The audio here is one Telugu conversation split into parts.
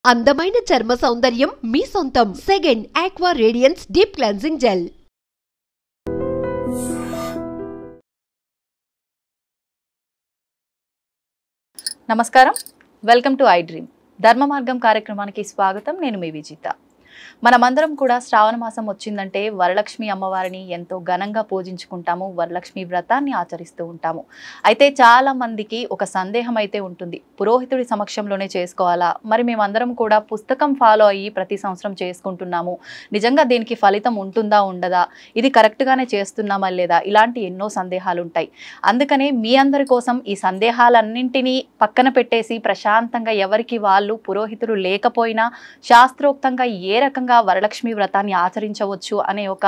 అందమైన చర్మ సౌందర్యం మీ సొంతం. Second aqua radiance deep cleansing gel. నమస్కారం, వెల్కమ్ టు ఐ డ్రీమ్. ధర్మ మార్గం కార్యక్రమానికి స్వాగతం. నేను మీ విజిత. మనమందరం కూడా శ్రావణ మాసం వచ్చిందంటే వరలక్ష్మి అమ్మవారిని ఎంతో ఘనంగా పూజించుకుంటాము, వరలక్ష్మి వ్రతాన్ని ఆచరిస్తూ ఉంటాము. అయితే చాలా మందికి ఒక సందేహం అయితే ఉంటుంది, పురోహితుడి సమక్షంలోనే చేసుకోవాలా, మరి మేమందరం కూడా పుస్తకం ఫాలో అయ్యి ప్రతి సంవత్సరం చేసుకుంటున్నాము, నిజంగా దీనికి ఫలితం ఉంటుందా ఉండదా, ఇది కరెక్ట్గానే చేస్తున్నామా లేదా, ఇలాంటి ఎన్నో సందేహాలు ఉంటాయి. అందుకనే మీ అందరి కోసం ఈ సందేహాలన్నింటినీ పక్కన పెట్టేసి ప్రశాంతంగా ఎవరికి వాళ్ళు పురోహితులు లేకపోయినా శాస్త్రోక్తంగా ఏ రకంగా వరలక్ష్మి వ్రతాన్ని ఆచరించవచ్చు అనే ఒక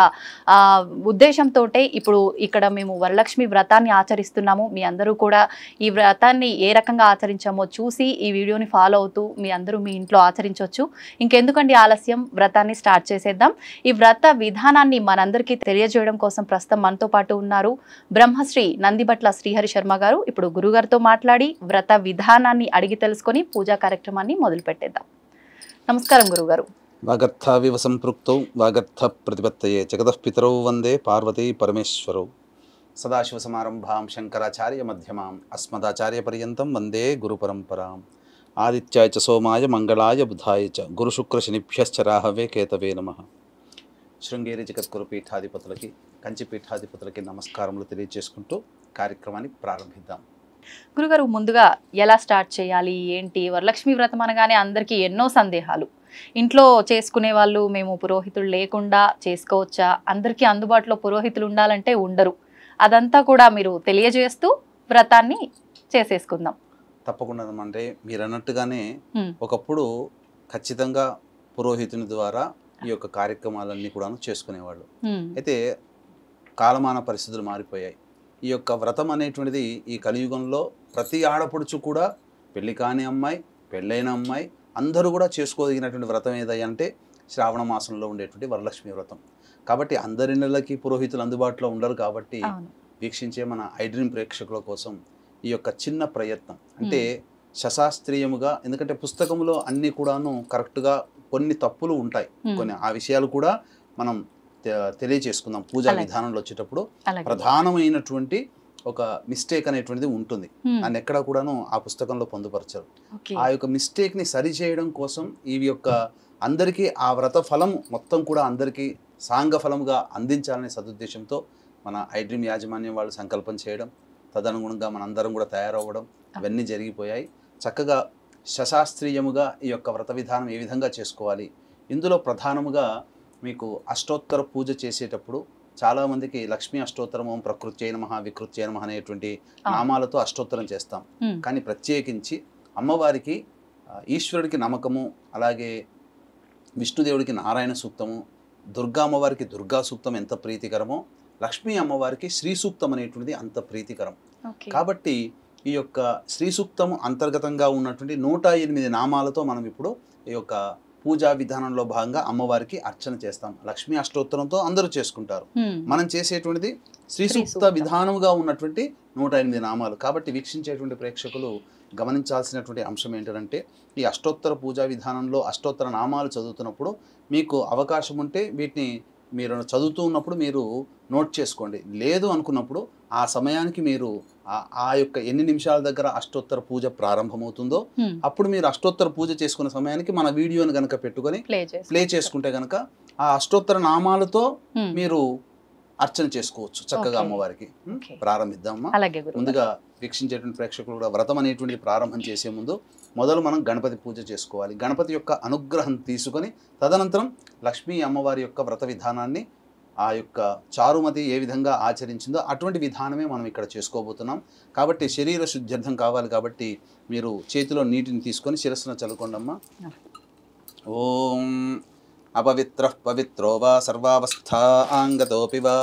ఉద్దేశంతో ఇప్పుడు ఇక్కడ మేము వరలక్ష్మి వ్రతాన్ని ఆచరిస్తున్నాము. మీ అందరూ కూడా ఈ వ్రతాన్ని ఏ రకంగా ఆచరించామో చూసి ఈ వీడియోని ఫాలో అవుతూ మీ అందరూ మీ ఇంట్లో ఆచరించవచ్చు. ఇంకెందుకండి ఆలస్యం, వ్రతాన్ని స్టార్ట్ చేసేద్దాం. ఈ వ్రత విధానాన్ని మనందరికీ తెలియజేయడం కోసం ప్రస్తుతం మనతో పాటు ఉన్నారు బ్రహ్మశ్రీ నందిబట్ల శ్రీహరి శర్మ గారు. ఇప్పుడు గురుగారితో మాట్లాడి వ్రత విధానాన్ని అడిగి తెలుసుకొని పూజా కార్యక్రమాన్ని మొదలు పెట్టేద్దాం. నమస్కారం గురుగారు. వాగర్థావివ సంపృక్తౌ వాగర్థ ప్రతిపత్తయే జగతః పితరౌ వందే పార్వతీ పరమేశ్వరౌ. సదాశివసమారంభాం శంకరాచార్య మధ్యమాం అస్మదాచార్య పర్యంతం వందే గురు పరంపరాం. ఆదిత్యాయ చ సోమాయ మంగళాయ బుధాయ చ గురుశుక్రశనిభ్యశ్చ రాహవే కేతవే నమః. శృంగేరి జగద్గురు పీఠాధిపతులకి, కంచి పీఠాధిపతులకి నమస్కారములు తెలియజేసుకుంటూ కార్యక్రమాన్ని ప్రారంభిద్దాం. గురుగారు, ముందుగా ఎలా స్టార్ట్ చేయాలి ఏంటి? వరలక్ష్మి వ్రతం అనగానే అందరికీ ఎన్నో సందేహాలు. ఇంట్లో చేసుకునే వాళ్ళు మేము పురోహితులు లేకుండా చేసుకోవచ్చా, అందరికీ అందుబాటులో పురోహితులు ఉండాలంటే ఉండరు, అదంతా కూడా మీరు తెలియజేస్తూ వ్రతాన్ని చేసేసుకుందాం. తప్పకుండా. అంటే మీరు అన్నట్టుగానే ఒకప్పుడు ఖచ్చితంగా పురోహితుని ద్వారా ఈ యొక్క కార్యక్రమాలన్నీ కూడా చేసుకునేవాళ్ళు. అయితే కాలమాన పరిస్థితులు మారిపోయాయి. ఈ యొక్క వ్రతం అనేటువంటిది ఈ కలియుగంలో ప్రతి ఆడపడుచు కూడా, పెళ్లి కాని అమ్మాయి, పెళ్ళైన అమ్మాయి అందరూ కూడా చేసుకోదగినటువంటి వ్రతం ఏదంటే శ్రావణ మాసంలో ఉండేటువంటి వరలక్ష్మి వ్రతం. కాబట్టి అందరి నెలలకి పురోహితులు అందుబాటులో ఉండరు. కాబట్టి వీక్షించే మన ఐ డ్రీమ్ ప్రేక్షకుల కోసం ఈ యొక్క చిన్న ప్రయత్నం, అంటే శశాస్త్రీయముగా, ఎందుకంటే పుస్తకంలో అన్నీ కూడాను కరెక్ట్గా కొన్ని తప్పులు ఉంటాయి, కొన్ని ఆ విషయాలు కూడా మనం తెలియచేసుకుందాం. పూజా విధానంలో వచ్చేటప్పుడు ప్రధానమైనటువంటి ఒక మిస్టేక్ అనేటువంటిది ఉంటుంది, దాన్ని ఎక్కడ కూడాను ఆ పుస్తకంలో పొందుపరచరు. ఆ యొక్క మిస్టేక్ ని సరి చేయడం కోసం ఈ యొక్క అందరికీ ఆ వ్రత ఫలం మొత్తం కూడా అందరికీ సాంగ ఫలముగా అందించాలనే సదుద్దేశంతో మన ఐ డ్రీమ్ యాజమాన్యం వాళ్ళు సంకల్పం చేయడం, తదనుగుణంగా మనందరం కూడా తయారవ్వడం ఇవన్నీ జరిగిపోయాయి. చక్కగా శశాస్త్రీయముగా ఈ యొక్క వ్రత విధానం ఏ విధంగా చేసుకోవాలి, ఇందులో ప్రధానముగా మీకు అష్టోత్తర పూజ చేసేటప్పుడు చాలామందికి లక్ష్మీ అష్టోత్తరం, ఓం ప్రకృత్యై నమః వికృత్యై నమః అనేటువంటి నామాలతో అష్టోత్తరం చేస్తాం. కానీ ప్రత్యేకించి అమ్మవారికి, ఈశ్వరుడికి నమ్మకము, అలాగే విష్ణుదేవుడికి నారాయణ సూక్తము, దుర్గా అమ్మవారికి దుర్గా సూక్తం ఎంత ప్రీతికరమో, లక్ష్మీ అమ్మవారికి శ్రీ సూక్తం అనేటువంటిది అంత ప్రీతికరం. కాబట్టి ఈ యొక్క శ్రీ సూక్తము అంతర్గతంగా ఉన్నటువంటి 108 నామాలతో మనం ఇప్పుడు ఈ యొక్క పూజా విధానంలో భాగంగా అమ్మవారికి అర్చన చేస్తాం. లక్ష్మీ అష్టోత్తరంతో అందరూ చేసుకుంటారు, మనం చేసేటువంటిది శ్రీ సూక్త విధానముగా ఉన్నటువంటి 108 నామాలు. కాబట్టి వీక్షించేటువంటి ప్రేక్షకులు గమనించాల్సినటువంటి అంశం ఏంటంటే, ఈ అష్టోత్తర పూజా విధానంలో అష్టోత్తర నామాలు చదువుతున్నప్పుడు మీకు అవకాశం ఉంటే వీటిని మీరు చదువుతూ ఉన్నప్పుడు మీరు నోట్ చేసుకోండి. లేదు అనుకున్నప్పుడు ఆ సమయానికి మీరు ఆ యొక్క ఎన్ని నిమిషాల దగ్గర అష్టోత్తర పూజ ప్రారంభమవుతుందో అప్పుడు మీరు అష్టోత్తర పూజ చేసుకునే సమయానికి మన వీడియోని కనుక పెట్టుకొని ప్లే చేసుకుంటే కనుక ఆ అష్టోత్తర నామాలతో మీరు అర్చన చేసుకోవచ్చు చక్కగా అమ్మవారికి. ప్రారంభిద్దామా? ముందుగా వీక్షించేటువంటి ప్రేక్షకులు కూడా వ్రతం అనేటువంటి ప్రారంభం చేసే ముందు మొదలు మనం గణపతి పూజ చేసుకోవాలి. గణపతి యొక్క అనుగ్రహం తీసుకొని తదనంతరం లక్ష్మీ అమ్మవారి యొక్క వ్రత విధానాన్ని, ఆ యొక్క చారుమతి ఏ విధంగా ఆచరించిందో అటువంటి విధానమే మనం ఇక్కడ చేసుకోబోతున్నాం. కాబట్టి శరీర శుద్ధ్యర్థం కావాలి. కాబట్టి మీరు చేతిలో నీటిని తీసుకొని శిరస్సును చల్లుకోండమ్మా. ఓం అపవిత్ర పవిత్రో వా సర్వావస్థాంగతోపి వా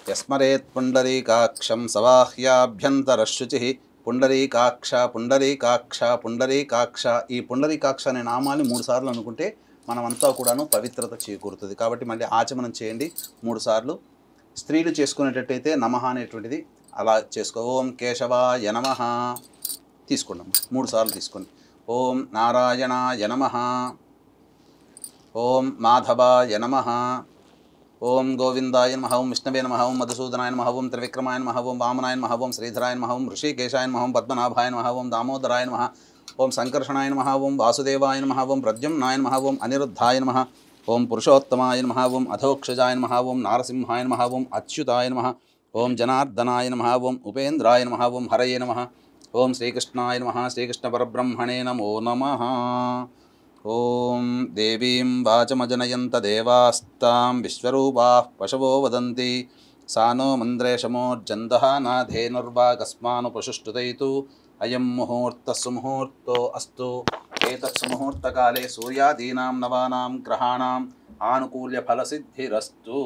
యస్మరేత్ పుండరీకాక్షం సవాహ్యాభ్యంతరశుచి. పుండరీకాక్ష పుండరీకాక్ష పుండరీకాక్ష, ఈ పుండరీకాక్ష అనే నామాన్ని 3 సార్లు అనుకుంటే మనమంతా కూడాను పవిత్రత చేకూరుతుంది. కాబట్టి మళ్ళీ ఆచమనం చేయండి 3 సార్లు. స్త్రీలు చేసుకునేటట్టయితే నమః అనేటువంటిది అలా చేసుకో. ఓం కేశవాయ నమః తీసుకున్నాం 3 సార్లు తీసుకోండి. ఓం నారాయణాయ నమః ఓం మాధవాయ నమః. ఓం గోవిందాయ నమః. ఓం విష్ణవే నమః. ఓం మధుసూదనాయ నమః. ఓం త్రివిక్రమాయ నమః. ఓం వామనాయ నమః. ఓం శ్రీధరాయ నమః. ఓం ఋషికేశాయ నమః. ఓం పద్మనాభాయ నమః. ఓం దామోదరాయ నమః. ఓం సంకర్షణాయ నమః. ఓం వాసుదేవాయ నమః. ఓం ప్రద్యుమ్నాయ నమః. ఓం అనిరుద్ధాయ నమః. ఓం పురుషోత్తమాయ నమః. ఓం అధోక్షజాయ నమః. ఓం నారసింహాయ నమః. ఓం అచ్యుతాయ నమః. ఓం జనార్దనాయ నమః. ఓం ఉపేంద్రాయ నమః. ఓం హరయే నమః. ఓం శ్రీకృష్ణాయ నమః. శ్రీకృష్ణ పరబ్రహ్మణే నమో నమః. ఓం దేవీం వాచమజనయంత దేవాస్తాం విశ్వరూపాః పశవో వదంతి సానో మంద్రేషమోర్జందః నాధేనుర్వాగస్మానుపశుష్టుతైతు అయం ముహూర్తః సుముహూర్తో అస్తు. ఏతత్ సుముహూర్తకాలే సూర్యాదీనాం నవానాం గ్రహాణాం ఆనుకూల్య ఫలసిద్ధిరస్తు.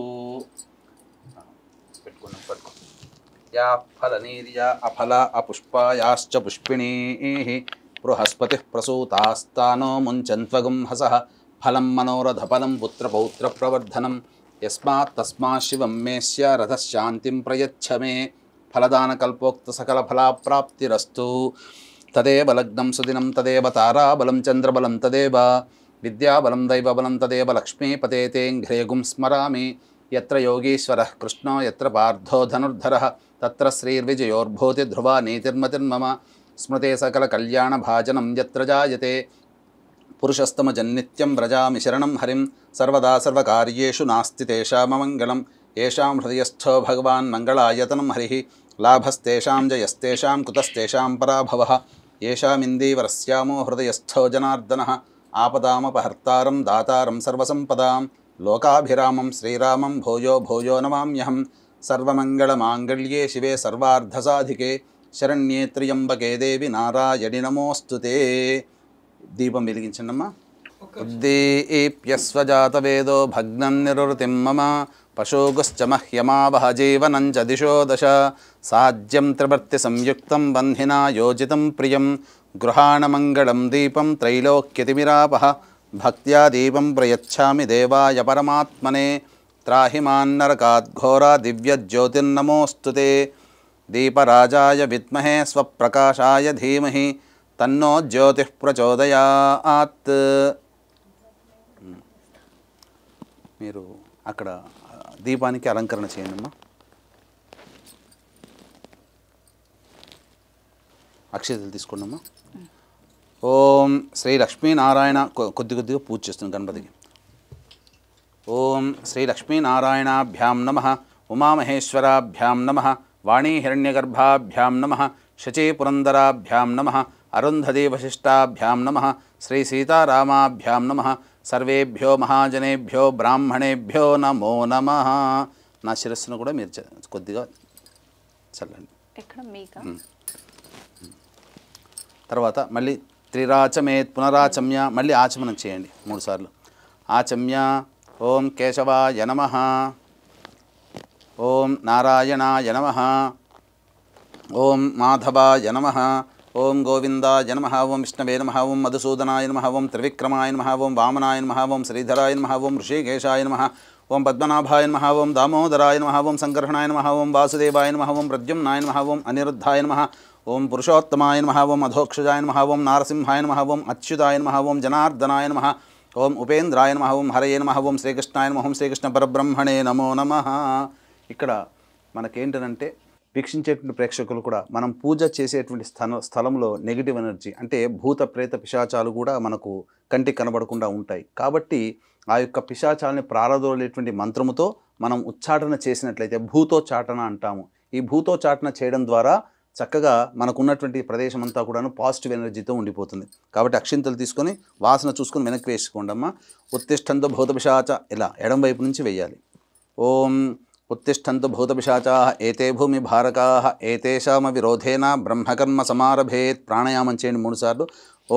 యా ఫలనీర్యా అఫల అపుష్పాయాశ్చ పుష్పిణీః బృహస్పతిః ప్రసూతాస్తానో ముంచన్త్వగుం హసః ఫలం మనోరథఫలం పుత్రపౌత్రప్రవర్ధనం యస్మాత్ తస్మాత్ శివం మేస్య రథశాంతిం ప్రయచ్చ మే. ఫలదానకల్పోక్త సకలఫలాప్రాప్తిరస్తు. తదేవ లగ్నం సుదినం తదేవ తారాబలం చంద్రబలం తదేవ విద్యాబలం దైవబలం తదేవ లక్ష్మీపతేతేంఘ్రేగుం స్మరామి. యత్ర యోగీశ్వరః కృష్ణో యత్ర పార్థో ధనుర్ధరः తత్ర శ్రీర్విజయోర్భూతి ధ్రువా నీతిర్మతిర్మమ. స్మృతే సకల కళ్యాణ భాజనం యత్ర జాయతే పురుషస్తమజన్నిత్యం వ్రజామి శరణం హరిం. సర్వదా సర్వకార్యేషు నాస్తి తేషామమంగళం. ఏషాం హృదయస్థో భగవాన్ మంగళాయతనం హరిః. లాభస్తేషాం జయస్తేషాం కుతస్తేషాం పరాభవః. ఏషామిందీవరస్యామో హృదయస్థో జనార్దనః. ఆపదామపహర్తారం దాతారం సర్వసంపదాం. లోకాభిరామం శ్రీరామం భూయో భూయో నమామ్యహం. సర్వమంగళమాంగళ్యే శివే సర్వార్ధసాధికే శరణ్యే త్ర్యంబకే దేవి నారాయణి నమోస్తుతే. దీపం వెలిగించండమ్మా. ఉద్దీప్యస్వజాతవేదో భగ్నం నిరుతిం మమ పశోగుశ్చ మహ్యమావహ జీవనం చ దిశో దశ. సాజ్యం త్రివర్తి సంయుక్తం బంధినా యోజితం ప్రియం. గృహాణమంగళం దీపం త్రైలోక్యతిమిరాపః. భక్త్యా దీపం ప్రయచ్ఛామి దేవాయ పరమాత్మనే. త్రాహి మాన్నరకాద్ఘోరా దివ్యజ్యోతిర్నమోస్తుతే. దీపరాజాయ విద్మహే స్వప్రకాశాయ ధీమహి తన్నో జ్యోతిః ప్రచోదయాత్. మీరు అక్కడ దీపానికి అలంకరణ చేయండి అమ్మా. అక్షతలు తీసుకోండి అమ్మా. ఓం శ్రీ లక్ష్మీనారాయణ కొద్దిగా పూజ చేస్తున్నాం గణపతికి. ఓం శ్రీ లక్ష్మీనారాయణాభ్యాం నమః. ఉమామహేశ్వరాభ్యాం నమః. వాణీహిరణ్యగర్భాభ్యాం నమః. శచీపురందరాభ్యాం నమః. అరుంధతీ వశిష్టాభ్యాం నమః. శ్రీ సీతారామాభ్యాం నమః. సర్వేభ్యో మహాజనేభ్యో బ్రాహ్మణేభ్యో నమో నమః. నా శిరస్సును కూడా మీరు కొద్దిగా చల్లండి. తర్వాత మళ్ళీ త్రిరాచమేత్ పునరాచమ్య. మళ్ళీ ఆచమనం చేయండి 3 సార్లు. ఆచమ్య. ఓం కేశవాయ నమః. ఓం నారాయణాయ నమః. ఓం మాధవాయ నమః. ఓం గోవిందాయ నమః. ఓం విష్ణవే నమః. ఓం మధుసూదనాయ నమః. ఓం త్రివిక్రమాయ నమః. ఓం వామనాయ నమః. ఓం శ్రీధరాయ నమః. ఓం ఋషికేశాయ నమః. ఓం పద్మనాభాయ నమః. ఓం దామోదరాయ నమః. ఓం సంకర్షణాయ నమః. ఓం వాసుదేవాయ నమః. ఓం ప్రద్యుమ్నాయ నమః. ఓం అనిరుద్ధాయ నమః. ఓం పురుషోత్తమాయ నమః. ఓం అధోక్షజాయ నమః. ఓం నారసింహాయ నమః. ఓం అచ్యుతాయ నమః. ఓం జనార్దనాయ నమః. ఓం ఉపేంద్రాయ నమః. ఓం హరయే నమః. ఓం శ్రీకృష్ణాయ నమః. ఓం శ్రీకృష్ణ పరబ్రహ్మణే నమో నమః. ఇక్కడ మనకేంటంటే వీక్షించేటువంటి ప్రేక్షకులు కూడా మనం పూజ చేసేటువంటి స్థలంలో నెగిటివ్ ఎనర్జీ అంటే భూత ప్రేత పిశాచాలు కూడా మనకు కంటికి కనబడకుండా ఉంటాయి. కాబట్టి ఆ యొక్క పిశాచాలని ప్రారదోలేటువంటి మంత్రముతో మనం ఉచ్చాటన చేసినట్లయితే భూతోచ్చాటన అంటాము. ఈ భూతోచ్చాటన చేయడం ద్వారా చక్కగా మనకున్నటువంటి ప్రదేశం అంతా కూడాను పాజిటివ్ ఎనర్జీతో ఉండిపోతుంది. కాబట్టి అక్షింతలు తీసుకొని వాసన చూసుకొని వెనక్కి వేసుకోండి అమ్మ. ఉత్తిష్టంతో భూత పిశాచ ఇలా ఎడం వైపు నుంచి వేయాలి. ఓం ఉత్తిష్టంతు భూతపిశాచాః ఏతే భూమి భారకాః ఏతేషామ విరోధేన బ్రహ్మకర్మ సమారభేత్. ప్రాణాయామం చేయండి 3 సార్లు.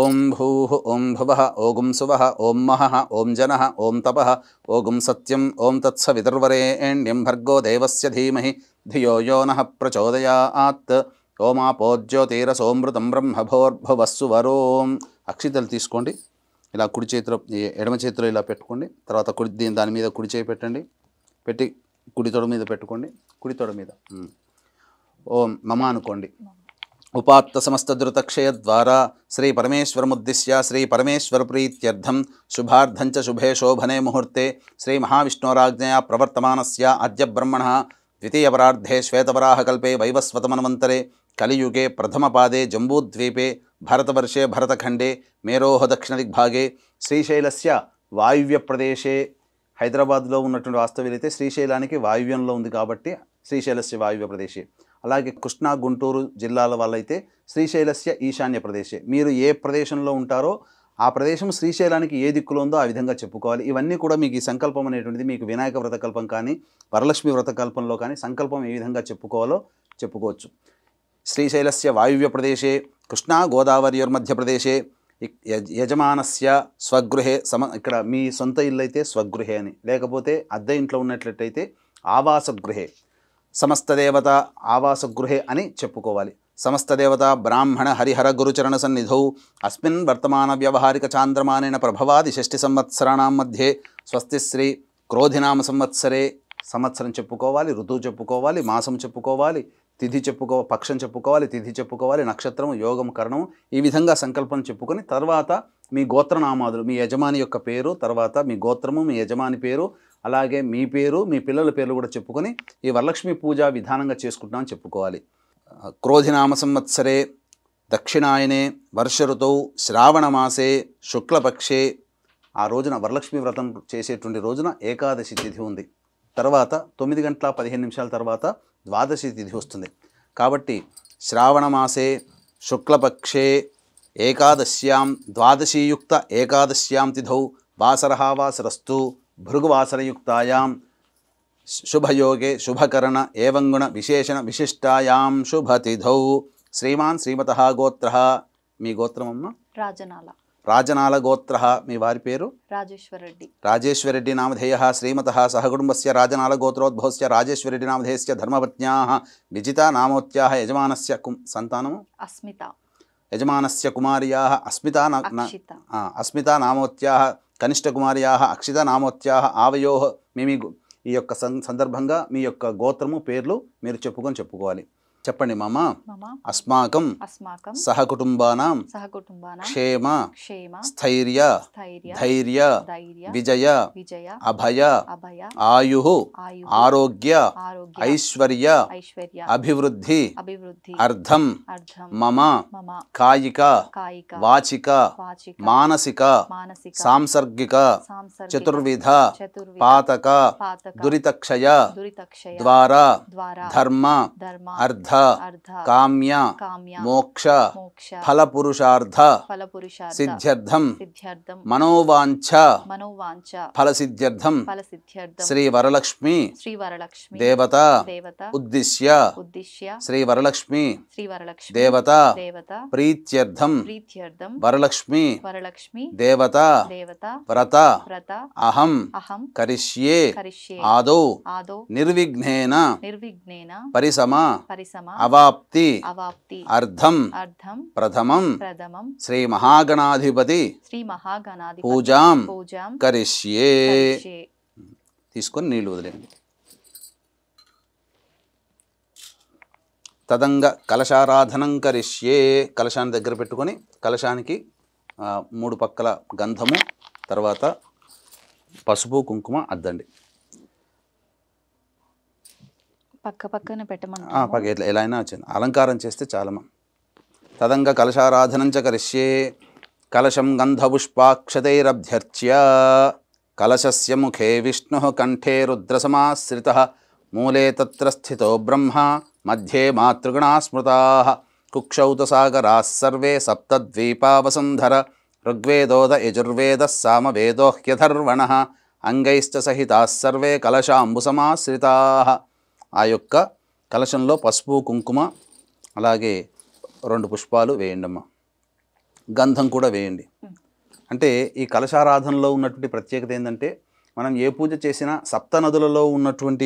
ఓం భూః ఓం భువః ఓం సువః ఓం మహః ఓం జనః ఓం తపః ఓం సత్యం ఓం తత్సవితుర్వరేణ్యం భర్గో దేవస్య ధీమహి ధియో యో నః ప్రచోదయాత్. ఓమాపోజ్యోతిరసోమృతం బ్రహ్మభోర్భువస్సు వరోం. అక్షితలు తీసుకోండి. ఇలా కుడి చేతిలో ఎడమ చేతిలో ఇలా పెట్టుకోండి. తర్వాత దాని మీద కుడి చేయి పెట్టండి. పెట్టి కుడి తొడ మీద పెట్టుకోండి. కుడి తొడ మీద ఓం మమ అనుకోండి. ఉపాత్త సమస్తద్రుతక్షయ ద్వారా శ్రీ పరమేశ్వరముద్దిశ్య శ్రీ పరమేశ్వర ప్రీత్యర్థం శుభార్థం చ శుభే శోభనే ముహూర్తే శ్రీ మహావిష్ణోరాజ్ఞయా ప్రవర్తమానస్య అద్య బ్రహ్మణః ద్వితీయపరార్ధే శ్వేతవరాహకల్పే వైవస్వతమన్వంతరే కలియుగే ప్రథమపాదే జంబూద్వీపే భరతవర్షే భరతఖండే మేరోహ దక్షిణదిగ్భాగే శ్రీశైలస్య వాయువ్య ప్రదేశే హైదరాబాద్లో ఉన్నటువంటి వాస్తవ్యులైతే శ్రీశైలానికి వాయువ్యంలో ఉంది కాబట్టి శ్రీశైలస్య వాయువ్య ప్రదేశే. అలాగే కృష్ణా గుంటూరు జిల్లాల వాళ్ళైతే శ్రీశైలస్య ఈశాన్య ప్రదేశే. మీరు ఏ ప్రదేశంలో ఉంటారో ఆ ప్రదేశం శ్రీశైలానికి ఏ దిక్కులో ఉందో ఆ విధంగా చెప్పుకోవాలి. ఇవన్నీ కూడా మీకు ఈ సంకల్పం అనేటువంటిది మీకు వినాయక వ్రతకల్పం కానీ వరలక్ష్మి వ్రతకల్పంలో కానీ సంకల్పం ఏ విధంగా చెప్పుకోవాలో చెప్పుకోవచ్చు. శ్రీశైలస్య వాయువ్య ప్రదేశే కృష్ణా గోదావరియోర్మధ్యప్రదేశే యజమానస్య స్వగృహే ఇక్కడ మీ సొంత ఇల్లు అయితే స్వగృహే అని, లేకపోతే అద్దె ఇంట్లో ఉన్నట్లయితే ఆవాసగృహే, సమస్తదేవత ఆవాసగృహే అని చెప్పుకోవాలి. సమస్తదేవత బ్రాహ్మణ హరిహర గురుచరణ సన్నిధౌ అస్మిన్ వర్తమాన వ్యవహారిక చాంద్రమానేన ప్రభవాది షష్ఠి సంవత్సరాణం మధ్యే స్వస్తిశ్రీ క్రోధినామ సంవత్సరే, సంవత్సరం చెప్పుకోవాలి, ఋతువు చెప్పుకోవాలి, మాసం చెప్పుకోవాలి, తిథి పక్షం చెప్పుకోవాలి, తిథి చెప్పుకోవాలి, నక్షత్రం, యోగం, కరణం, ఈ విధంగా సంకల్పం చెప్పుకొని తర్వాత మీ గోత్రనామాదులు, మీ యజమాని యొక్క పేరు, తర్వాత మీ గోత్రము, మీ యజమాని పేరు, అలాగే మీ పేరు, మీ పిల్లల పేర్లు కూడా చెప్పుకొని ఈ వరలక్ష్మి పూజ విధానంగా చేసుకుంటున్నామని చెప్పుకోవాలి. క్రోధినామ సంవత్సరే దక్షిణాయనే వర్ష ఋతువు శ్రావణమాసే శుక్లపక్షే, ఆ రోజున వరలక్ష్మి వ్రతం చేసేటువంటి రోజున ఏకాదశి తిథి ఉంది. తర్వాత 9:15 తర్వాత ద్వాదశి తిథి వస్తుంది. కాబట్టి శ్రావణమాసే శుక్లపక్షే ఏకాదశ్యాం ద్వాదశీయుక్త ఏకాదశ్యాం తిథౌ వాసరః వాసరస్తు భృగువాసరయుక్తాయాం శుభయోగే శుభకరణ ఏవంగుణ విశేషణ విశిష్టాయాం శుభతిథౌ. శ్రీమాన్ శ్రీమతః గోత్రః, మీ గోత్రమమ్మ రాజనాల. రాజనాల గోత్ర, మీ వారి పేరు రాజేశ్వరరెడ్డి. రాజేశ్వరరెడ్డి నామధేయ శ్రీమతః సహకుటుంబస్య రాజనాల గోత్రోద్భవస్య రాజేశ్వరరెడ్డి నామధేయస్య ధర్మపత్న్యాః విజితా నామోత్యాః యజమానస్య సంతానము అస్మిత, యజమానస్య కుమార్యాః అస్మితా నామోత్యాః కనిష్ఠకుమార్యాః అక్షిత నామోత్యాః ఆవయోః. ఈ యొక్క సందర్భంగా మీ యొక్క గోత్రము పేర్లు మీరు చెప్పుకోవాలి. చెప్పండి. మమ అస్మాకం సహకుటుంబానాం క్షేమ స్థైర్య ధైర్య విజయ అభయ ఆయుః ఆరోగ్య ఐశ్వర్య అభివృద్ధి అర్థం మమ కాయిక వాచిక మానసిక సాంసర్గిక చతుర్విధ పాతక దురితక్షయ ద్వారా ధర్మ అర్థ కామ్య మోక్ష ఫలపురుషార్థ సిద్ధ్యర్థం మనోవాంఛ ఫలసిద్ధ్యర్థం శ్రీ వరలక్ష్మి దేవత ఉద్దిశ్య శ్రీ వరలక్ష్మి దేవత ప్రీత్యర్థం వరలక్ష్మి దేవత వ్రత అహం కరిష్యే ఆదౌ నిర్విఘ్నేన పరిసమ అవాప్తి అర్థం ప్రథమం శ్రీ మహాగణాధిపతి పూజాం కరిష్యే. తీసుకొని నీళ్లు వదిలేండి. తదంగ కలశారాధనం కరిష్యే, కలశాన్ని దగ్గర పెట్టుకొని కలశానికి 3 పక్కల గంధము, తర్వాత పసుపు కుంకుమ అద్దండి. పక్కన పెట్టమని ఎలా అయినా వచ్చింది, అలంకారం చేస్తే చాలమ్మా. తదంగ కలశారాధనం చ కరిష్యే కలశం గంధపుష్పాక్షతైరభ్యర్చ్య కలశస్య ముఖే విష్ణుః కంఠే రుద్రసమాశ్రితః మూలే తత్ర స్థితో బ్రహ్మ మధ్యే మాతృగణాః స్మృతాః కుక్షౌ సాగరాः సర్వే సప్తద్వీపా వసుంధర ఋగ్వేదోద యజుర్వేదः సామవేదోహ్యధర్వణః అంగైశ్చ సహితాः సర్వే కలశాంబుసమాశ్రితాః. ఆ యొక్క కలశంలో పసుపు కుంకుమ అలాగే 2 పుష్పాలు వేయండమ్మా. గంధం కూడా వేయండి. అంటే ఈ కలశారాధనలో ఉన్నటువంటి ప్రత్యేకత ఏంటంటే మనం ఏ పూజ చేసినా సప్త నదులలో ఉన్నటువంటి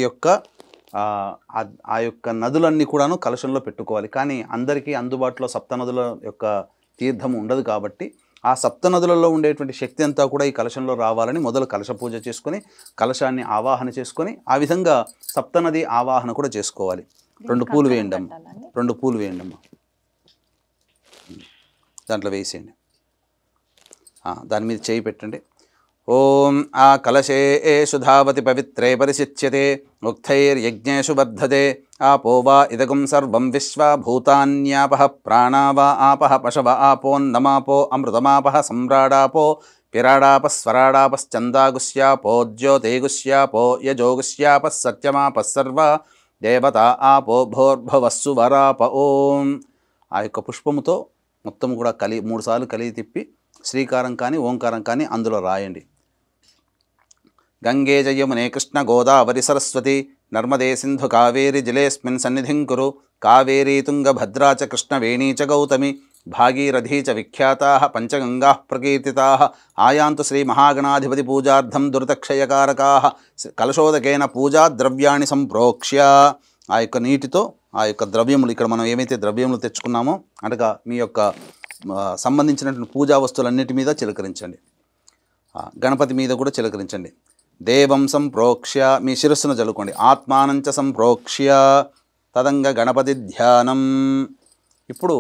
ఆ యొక్క నదులన్నీ కూడాను కలశంలో పెట్టుకోవాలి. కానీ అందరికీ అందుబాటులో సప్త నదుల యొక్క తీర్థం ఉండదు కాబట్టి ఆ సప్త నదులలో ఉండేటువంటి శక్తి అంతా కూడా ఈ కలశంలో రావాలని మొదలు కలశ పూజ చేసుకొని కలశాన్ని ఆవాహన చేసుకొని ఆ విధంగా సప్తనది ఆవాహన కూడా చేసుకోవాలి. 2 పూలు వేయండి అమ్మ. 2 పూలు వేయండి అమ్మ. దాంట్లో వేసేయండి. దాని మీద చేయి పెట్టండి. ఓం ఆ కలశే సుధావతి పవిత్రే పరిశిచ్యతే ఉక్తైర్యజ్ఞేషు బద్ధతే ఆపో వా ఇదగుం సర్వం విశ్వా భూతాన్యాపః ప్రాణా వా ఆపః పశవ ఆపోన్నమాపో అమృతమాపః సమ్రాడాపో పిరాడాపः స్వరాడాపశ్చందాగుష్యాపో జ్యోతిగుష్యాపో యజోగుష్యాపः సత్యమాపः సర్వ దేవత ఆపో భోర్భవస్సు వరాప. ఓం ఆ యొక్క పుష్పముతో మొత్తం కూడా 3 సార్లు కలిగి తిప్పి శ్రీకారం కానీ ఓంకారం కానీ అందులో రాయండి. గంగే జయమునే కృష్ణ గోదావరి సరస్వతి నర్మదే సింధు కావేరి జలేస్మిన్ సన్నిధిం కురు కావేరీ తుంగభద్రా చ కృష్ణవేణీ చ గౌతమి భాగీరథీ చ విఖ్యాతాః పంచగంగాః ప్రకీర్తితాః ఆయాంతు శ్రీ మహాగణాధిపతి పూజార్థం దురితక్షయకారకాః కలశోదకేన పూజా ద్రవ్యాన్ని సంప్రోక్ష్య. ఆ యొక్క నీటితో ఆ యొక్క ద్రవ్యములు, ఇక్కడ మనం ఏమైతే ద్రవ్యములు తెచ్చుకున్నామో అనగా మీ యొక్క సంబంధించినటువంటి పూజా వస్తువులన్నిటి మీద చిలకరించండి. గణపతి మీద కూడా చిలకరించండి. దేవం సంప్రోక్ష్య మీ శిరస్సును చల్లుకోండి. ఆత్మానంచ సంప్రోక్ష్య తదంగ గణపతి ధ్యానం. ఇప్పుడు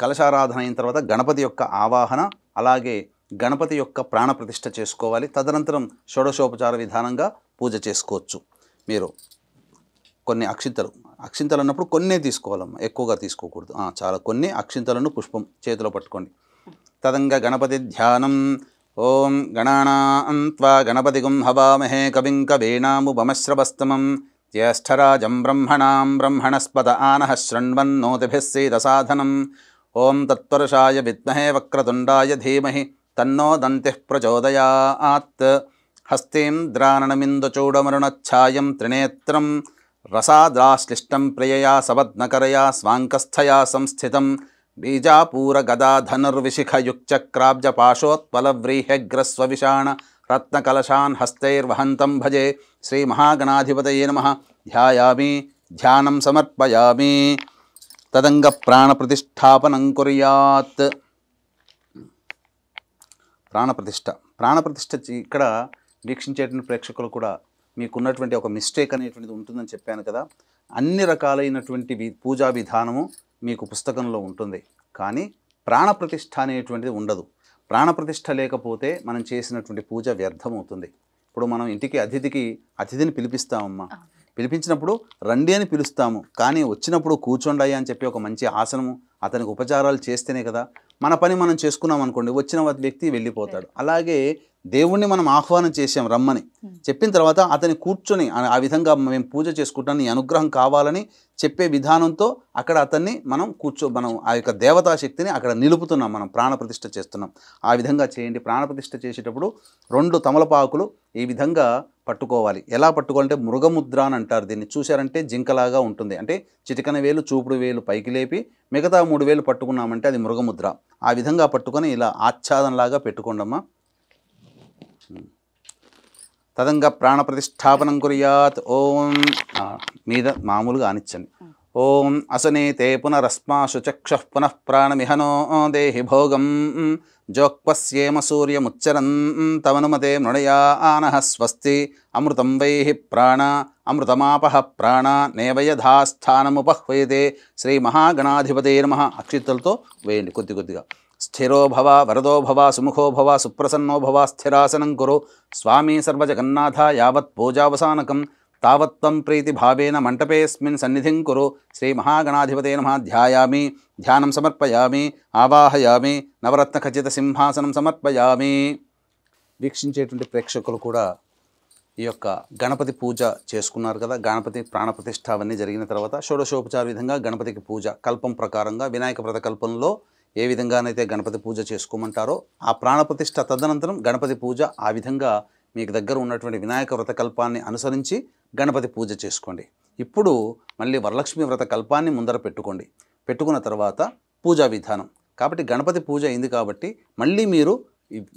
కలశారాధన అయిన తర్వాత గణపతి యొక్క ఆవాహన, అలాగే గణపతి యొక్క ప్రాణప్రతిష్ఠ చేసుకోవాలి. తదనంతరం షోడశోపచార విధానంగా పూజ చేసుకోవచ్చు. మీరు కొన్ని అక్షింతలు అన్నప్పుడు కొన్నే తీసుకోవాలమ్మా, ఎక్కువగా తీసుకోకూడదు. చాలా కొన్ని అక్షింతలను పుష్పం చేతిలో పట్టుకోండి. తదంగ గణపతి ధ్యానం. ఓం గణానాం త్వా గణపతిగుం హవామహే కవిం కవీనాముపమశ్రవస్తమం జ్యేష్ఠరాజం బ్రహ్మణాం బ్రహ్మణస్పద ఆనః శృణ్వన్నోతిభిः సీదసాధనం. ఓం తత్పురుషాయ విద్మహే వక్రతుండాయ ధీమహి తన్నో దంతిః ప్రచోదయాత్. హస్తేంద్రాననమిందుచూడమరుణఛాయం త్రినేత్రం రసాద్రాశ్లిష్టం ప్రియయా సవద్నకరయా స్వాంకస్థయా సంస్థితం బీజాపూరగదాధనుర్విశిఖయుక్చక్రాబ్జపాశోత్పలవ్రీహ్యగ్రస్వవిషాణ రత్నకలశాన్ హస్తైర్వహంతం భజే శ్రీమహాగణాధిపతయే నమః. ధ్యాయామి ధ్యానం సమర్పయామి. తదంగ ప్రాణప్రతిష్ఠాపనం కుర్యాత్. ప్రాణప్రతిష్ఠ ఇక్కడ వీక్షించేటువంటి ప్రేక్షకులు కూడా మీకున్నటువంటి ఒక మిస్టేక్ అనేటువంటిది ఉంటుందని చెప్పాను కదా. అన్ని రకాలైనటువంటి పూజా విధానము మీకు పుస్తకంలో ఉంటుంది, కానీ ప్రాణప్రతిష్ఠ అనేటువంటిది ఉండదు. ప్రాణప్రతిష్ఠ లేకపోతే మనం చేసినటువంటి పూజ వ్యర్థమవుతుంది. ఇప్పుడు మనం ఇంటికి అతిథిని పిలిపిస్తామమ్మా. పిలిపించినప్పుడు రండి అని పిలుస్తాము, కానీ వచ్చినప్పుడు కూర్చోండి అని చెప్పి ఒక మంచి ఆసనము, అతనికి ఉపచారాలు చేస్తేనే కదా మన పని మనం చేసుకున్నాం అనుకోండి, వచ్చిన వ్యక్తి వెళ్ళిపోతాడు. అలాగే దేవుణ్ణి మనం ఆహ్వానం చేసాం రమ్మని చెప్పిన తర్వాత అతని కూర్చొని ఆ విధంగా మేము పూజ చేసుకుంటాం, నీ అనుగ్రహం కావాలని చెప్పే విధానంతో అక్కడ అతన్ని మనం మనం ఆ యొక్క దేవతా శక్తిని అక్కడ నిలుపుతున్నాం, మనం ప్రాణప్రతిష్ఠ చేస్తున్నాం. ఆ విధంగా చేయండి. ప్రాణప్రతిష్ఠ చేసేటప్పుడు 2 తమలపాకులు ఈ విధంగా పట్టుకోవాలి. ఎలా పట్టుకోవాలంటే మృగముద్ర అని అంటారు దీన్ని. చూశారంటే జింకలాగా ఉంటుంది. అంటే చిటికన వేలు చూపుడు వేలు పైకి లేపి మిగతా 3 వేలు పట్టుకున్నామంటే అది మృగముద్ర. ఆ విధంగా పట్టుకొని ఇలా ఆచ్ఛాదనలాగా పెట్టుకోండమ్మా. తదంగ ప్రాణప్రతిష్ఠాపనం కుర్యాత్. ఓం మీద మామూలుగా ఆనిచ్చండి. ఓం అసనేతే పునరస్మాసు చక్షః పునః ప్రాణమిహనో దేహి భోగం జోక్పస్యేమ సూర్యముచ్చరన్ తమనుమతే మృణయా ఆనః స్వస్తి అమృతం వైహి ప్రాణ అమృతమాపః ప్రాణ నేవయధాస్థానముపహ్వయతే శ్రీ మహాగణాధిపతే నమః. అక్షింతలతో వేయండి కొద్దిగా. స్థిరో భవ వరదో భవ సుముఖో భవ సుప్రసన్నో భవ స్థిరాసనం కురు స్వామి సర్వజగన్నాథ యావత్ పూజావసానకం తావత్వం ప్రీతిభావేన మంటపేస్మిన్ సన్నిధిం కురు శ్రీ మహాగణాధిపతే నమః. ధ్యాయామి ధ్యానం సమర్పయామి ఆవాహయామి నవరత్న ఖచ్చిత సింహాసనం సమర్పయామి. వీక్షించేటువంటి ప్రేక్షకులు కూడా ఈ యొక్క గణపతి పూజ చేసుకున్నారు కదా. గణపతి ప్రాణప్రతిష్ఠ అవన్నీ జరిగిన తర్వాత షోడశోపచార విధంగా గణపతికి పూజ కల్పం ప్రకారంగా వినాయక వ్రత కల్పంలో ఏ విధంగానైతే గణపతి పూజ చేసుకోమంటారో ఆ ప్రాణప్రతిష్ఠ తదనంతరం గణపతి పూజ ఆ విధంగా మీకు దగ్గర ఉన్నటువంటి వినాయక వ్రత కల్పాన్ని అనుసరించి గణపతి పూజ చేసుకోండి. ఇప్పుడు మళ్ళీ వరలక్ష్మి వ్రత కల్పాన్ని ముందర పెట్టుకున్న తర్వాత పూజా విధానం. కాబట్టి గణపతి పూజ అయింది కాబట్టి మళ్ళీ మీరు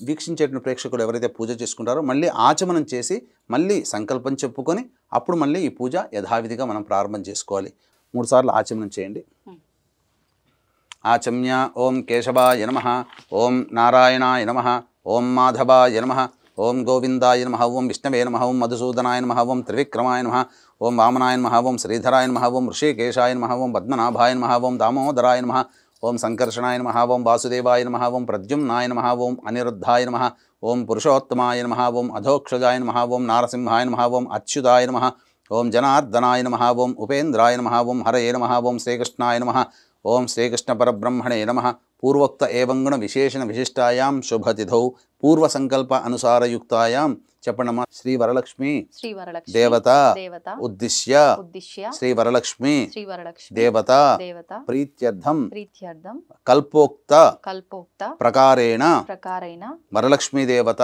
వీక్షించేటువంటి ప్రేక్షకులు ఎవరైతే పూజ చేసుకుంటారో మళ్ళీ ఆచమనం చేసి మళ్ళీ సంకల్పం చెప్పుకొని అప్పుడు మళ్ళీ ఈ పూజ యథావిధిగా మనం ప్రారంభం చేసుకోవాలి. 3 సార్లు ఆచమనం చేయండి. ఆచమ్య ఓం కేశవాయ నమః, ఓం నారాయణాయ నమః, ఓం మాధవాయ నమః, ఓం గోవిందాయ నమః, ఓం విష్ణవే నమః, ఓం మధుసూదనాయ నమః, ఓం త్రివిక్రమాయ నమః, ఓం వామనాయ నమః, ఓం శ్రీధరాయ నమః, ఓం ఋషికేశాయ నమః, ఓం పద్మనాభాయ నమః, ఓం దామోదరాయ నమః, ఓం సంకర్షణాయ నమః ఓం వాసుదేవాయ నమః ఓం ప్రద్యుమ్నాయ నమః ఓం అనిరుద్ధాయ నమః ఓం పురుషోత్తమాయ నమః ఓం అధోక్షజాయ నమః ఓం నారసింహాయ నమః ఓం అచ్యుతాయ నమః ఓం జనార్దనాయ నమః ఓం ఉపేంద్రాయ నమః ఓం హరయే నమః ఓం శ్రీకృష్ణాయ నమః ఓం శ్రీకృష్ణ పరబ్రహ్మణే నమః పూర్వోక్త ఏవం గుణ విశేషణ విశిష్టాయాం శుభతిథౌ పూర్వ సంకల్ప అనుసారయుక్తాయాం చెప్పండమ్మా. శ్రీ వరలక్ష్మి దేవత ఉద్దిశ్య శ్రీ వరలక్ష్మి దేవత ప్రీత్యర్థం కల్పోక్త ప్రకారేణ వరలక్ష్మీ దేవత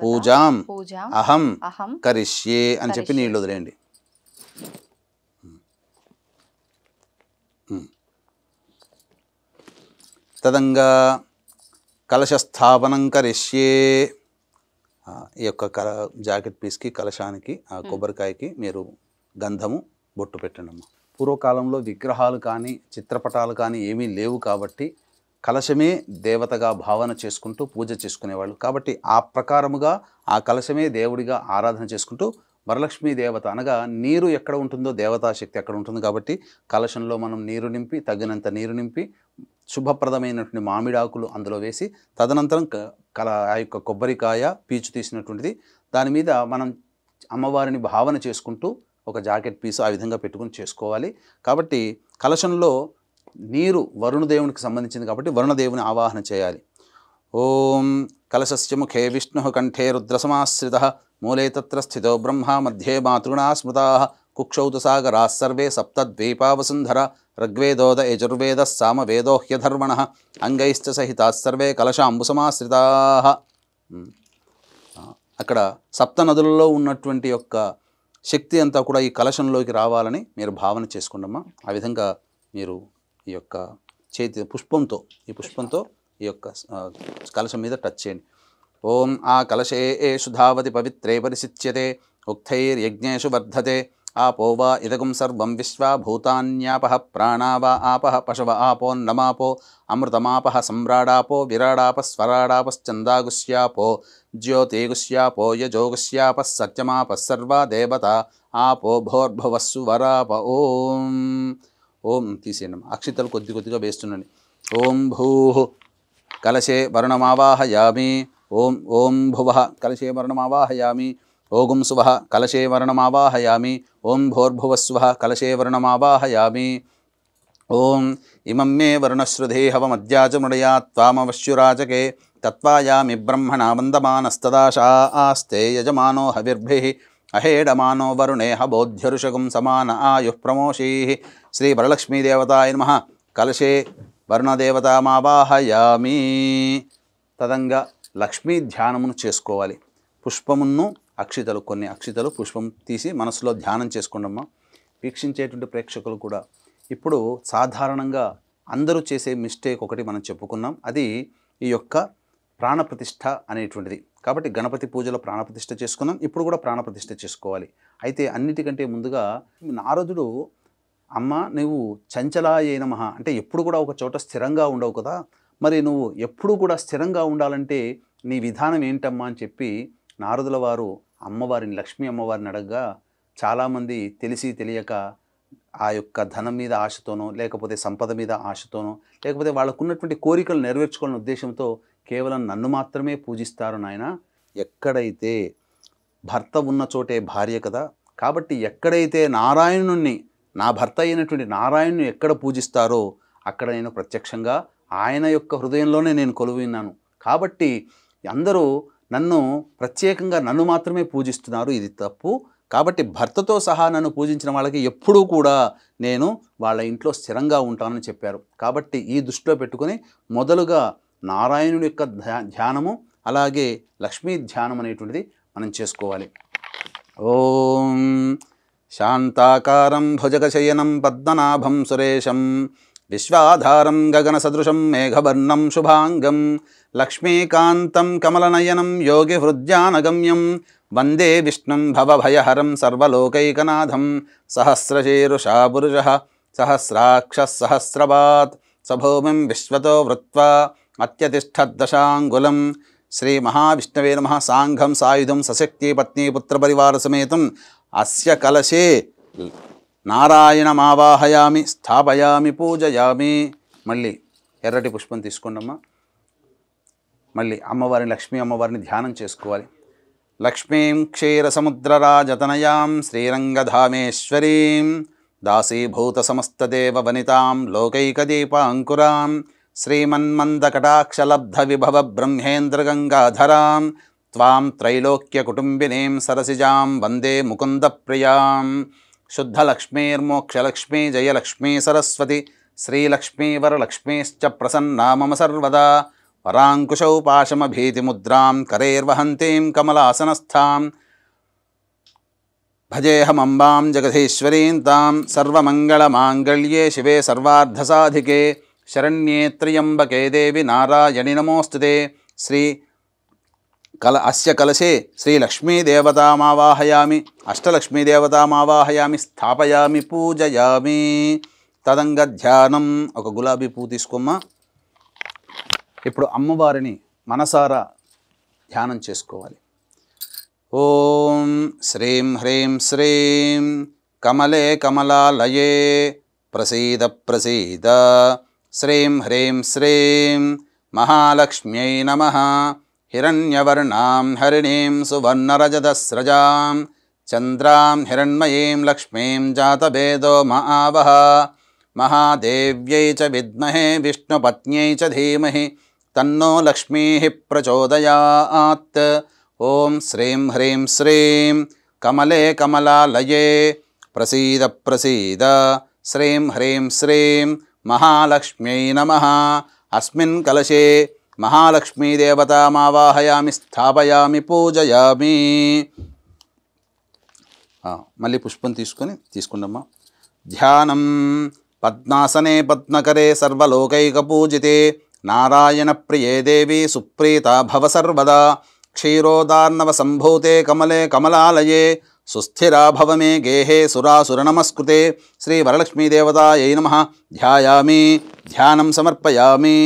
పూజాం అహం కరిష్యే అని చెప్పి నీళ్ళు వదిలేయండి. తదంగా కలశస్థాపనం కరిష్యే. ఈ యొక్క జాకెట్ పీస్కి కలశానికి ఆ కొబ్బరికాయకి మీరు గంధము బొట్టు పెట్టండమ్మా. పూర్వకాలంలో విగ్రహాలు కానీ చిత్రపటాలు కానీ ఏమీ లేవు కాబట్టి కలశమే దేవతగా భావన చేసుకుంటూ పూజ చేసుకునేవాళ్ళు. కాబట్టి ఆ ప్రకారముగా ఆ కలశమే దేవుడిగా ఆరాధన చేసుకుంటూ వరలక్ష్మీ దేవత అనగా నీరు ఎక్కడ ఉంటుందో దేవతాశక్తి అక్కడ ఉంటుంది. కాబట్టి కలశంలో మనం నీరు నింపి తగినంత నీరు నింపి శుభప్రదమైనటువంటి మామిడాకులు అందులో వేసి తదనంతరం ఆ యొక్క కొబ్బరికాయ పీచు తీసినటువంటిది దాని మీద మనం అమ్మవారిని భావన చేసుకుంటూ ఒక జాకెట్ పీసు ఆ విధంగా పెట్టుకుని చేసుకోవాలి. కాబట్టి కలశంలో నీరు వరుణదేవునికి సంబంధించింది కాబట్టి వరుణదేవుని ఆవాహన చేయాలి. ఓం కలశస్య ముఖే విష్ణు కంఠే రుద్రసమాశ్రితః మూలే తత్ర స్థితో బ్రహ్మ మధ్యే మాతృణా స్మృతాః కుక్షౌ సాగరాः సర్వే సప్తద్వీపా వసుంధర ఋగ్వేదోద యజుర్వేద సామవేదో హ్యధర్మణః అంగైశ్చ సహితాः సర్వే కలశాంబుసమాశ్రితాః. అక్కడ సప్త నదులలో ఉన్నటువంటి యొక్క శక్తి అంతా కూడా ఈ కలశంలోకి రావాలని మీరు భావన చేసుకోండమ్మా. ఆ విధంగా మీరు ఈ యొక్క చేతి పుష్పంతో ఈ యొక్క కలశం మీద టచ్ చేయండి. ఓం ఆ కలశే ఏషు ధావతి పవిత్రే పరిసిచ్యతే ఉక్తైర్యజ్ఞేషు వర్ధతే ఆపో వా ఇదగం సర్వం విశ్వా భూతాన్యాపః ప్రాణా వా ఆపః పశవ ఆపోన్నమాపో అమృతమాపః సమ్రాడాపో విరాడాపః స్వరాడాపశ్చందాగుష్యాపో జ్యోతిగుష్యాపో యజోగుష్యాపః సత్యమాపః సర్వా దేవత ఆపో భోర్భువస్సు వరాప. ఓం ఓం తీసేయండి. అక్షితలు కొద్దిగా వేస్తుండండి. ఓం భూః కలశే వరుణమావాహయామి. ఓం ఓం భువః కలశే వరుణమావాహయామి. ఓం సువః కలశే వరుణమావాహయామి. ఓం భోర్భువస్వః కలశే వరుణమావాహయామి. ఓం ఇమం మే వరుణశ్రుధే హవమద్యాచమృడయాత్ త్వామవశ్యురాచకే తత్వాయామి బ్రహ్మణా వందమానస్తదాశా ఆస్తే యజమానో హవిర్భిః అహేడమానో వరుణే హబోధ్యరుషగం సమాన ఆయుః ప్రమోషీః. శ్రీ వరలక్ష్మీదేవతాయ నమః. కలశే వరుణదేవతామావాహయామి. తదంగా లక్ష్మీ ధ్యానమును చేసుకోవాలి. పుష్పమును అక్షితలు కొన్ని అక్షితలు పుష్పం తీసి మనసులో ధ్యానం చేసుకోండమ్మా. వీక్షించేటువంటి ప్రేక్షకులు కూడా ఇప్పుడు సాధారణంగా అందరూ చేసే మిస్టేక్ ఒకటి మనం చెప్పుకున్నాం. అది ఈ యొక్క ప్రాణప్రతిష్ఠ అనేటువంటిది. కాబట్టి గణపతి పూజలో ప్రాణప్రతిష్ఠ చేసుకున్నాం. ఇప్పుడు కూడా ప్రాణప్రతిష్ఠ చేసుకోవాలి. అయితే అన్నిటికంటే ముందుగా నారదుడు అమ్మ నువ్వు చంచలాయే నమః అంటే ఎప్పుడు కూడా ఒక చోట స్థిరంగా ఉండవు కదా, మరి నువ్వు ఎప్పుడు కూడా స్థిరంగా ఉండాలంటే నీ విధానం ఏంటమ్మా అని చెప్పి నారదుల వారు అమ్మవారిని లక్ష్మీ అమ్మవారిని అడగగా చాలామంది తెలిసి తెలియక ఆ యొక్క ధనం మీద ఆశతోనో లేకపోతే సంపద మీద ఆశతోనో లేకపోతే వాళ్ళకున్నటువంటి కోరికలు నెరవేర్చుకోవాలనే ఉద్దేశంతో కేవలం నన్ను మాత్రమే పూజిస్తారు నాయన. ఎక్కడైతే భర్త ఉన్న చోటే భార్య కదా, కాబట్టి ఎక్కడైతే నారాయణుణ్ణి నా భర్త అయినటువంటి నారాయణుని ఎక్కడ పూజిస్తారో అక్కడ నేను ప్రత్యక్షంగా ఆయన యొక్క హృదయంలోనే నేను కొలువున్నాను. కాబట్టి అందరూ నన్ను ప్రత్యేకంగా నన్ను మాత్రమే పూజిస్తున్నారు, ఇది తప్పు. కాబట్టి భర్తతో సహా నన్ను పూజించిన వాళ్ళకి ఎప్పుడూ కూడా నేను వాళ్ళ ఇంట్లో స్థిరంగా ఉంటానని చెప్పారు. కాబట్టి ఈ దృష్టిలో పెట్టుకొని మొదలుగా నారాయణుడి యొక్క ధ్యానము అలాగే లక్ష్మీ ధ్యానం అనేటువంటిది మనం చేసుకోవాలి. ఓం శాంతాకారం భుజగశయనం పద్మనాభం సురేశం విశ్వాధారం గగనసదృశం మేఘవర్ణం శుభాంగం లక్ష్మీకాంతం కమలనయనం యోగి హృద్యానగమ్యం వందే విష్ణుం భవభయహరం సర్వలోకైకనాథం సహస్రశీరుషా పురుషః సహస్రాక్షः సహస్రపాత్ సభూమిం విశ్వతో వృత్వా అత్యతిష్ఠద్దశాంగులం. శ్రీ మహావిష్ణవే నమః. సాంఘం సాయుధం సశక్తి పత్ని పుత్రపరివార సమేతం అస్య కలశే నారాయణమావాహయామి స్థాపయామి పూజయామి. మళ్ళీ ఎర్రటి పుష్పం తీసుకోండమ్మా. మళ్ళీ అమ్మవారిని, లక్ష్మీ అమ్మవారిని ధ్యానం చేసుకోవాలి. లక్ష్మీం క్షీరసముద్రరాజతనయాం శ్రీరంగధామేశ్వరీం దాసీభూత సమస్తదేవ వనితాం లోకైకదీపాంకురాం శ్రీమన్మందకటాక్షలబ్ధ విభవ బ్రహ్మేంద్రగంగాధరాం త్వాం త్రైలోక్యకుటుంబినీం సరసిజాం వందే ముకుందప్రియాం. శుద్ధలక్ష్మీర్మోక్షలక్ష్మీ జయలక్ష్మీ సరస్వతి శ్రీలక్ష్మీ వరలక్ష్మీశ్చ ప్రసన్నా మమ సర్వదా. వరాంకుశౌ పాశమభీతిముద్రాం కరైర్వహంతీం కమలాసనస్థాం భజేహమంబాం జగదీశ్వరీం తాం. సర్వమంగళమాంగళ్యే శివే సర్వార్ధసాధికే శరణ్యే త్ర్యంబకే దేవి నారాయణి నమోస్తుతే. అస్య కలశే శ్రీలక్ష్మీదేవతామావాహయామి, అష్టలక్ష్మీదేవతామావాహయామి, స్థాపయామి, పూజయామి. తదంగ ధ్యానం. ఒక గులాబీ పువ్వు తీసుకోమ్మా. ఇప్పుడు అమ్మవారిని మనసారా ధ్యానం చేసుకోవాలి. ఓం శ్రీం హ్రీం శ్రీం కమలే కమలాలయే ప్రసీద ప్రసీద. శ్రీం హ్రీం శ్రీం మహాలక్ష్మ్యై నమః. హిరణ్యవర్ణాం హరిణీం సువర్ణరజతస్రజాం చంద్రాం హిరణ్మయీం లక్ష్మీం జాతవేదో మహావహ. మహాదేవ్యై చ విద్మహే విష్ణుపత్న్యై చ ధీమహి తన్నో లక్ష్మీః ప్రచోదయాత్. ఓం శ్రీం హ్రీం శ్రీం కమలే కమలాలయే ప్రసీద ప్రసీద. శ్రీం హ్రీం శ్రీం మహాలక్ష్మ్యై నమః. అస్మిన్ కలశే మహాలక్ష్మీదేవతామావాహయామి, స్థాపయామి, పూజయామి. మళ్ళీ పుష్పం తీసుకున్నమ్మా. ధ్యానం. పద్మాసనే పద్మకరే సర్వలోకైకపూజితే నారాయణప్రియే దేవి సుప్రీతా భవ సర్వదా. క్షీరోదార్ణవ సంభూతే కమలే కమలాలయే సుస్థిరా భవ మే గేహే సురాసురనమస్కృతే. శ్రీవరలక్ష్మీదేవతాయై నమః. ధ్యాయామి, ధ్యానం సమర్పయామి.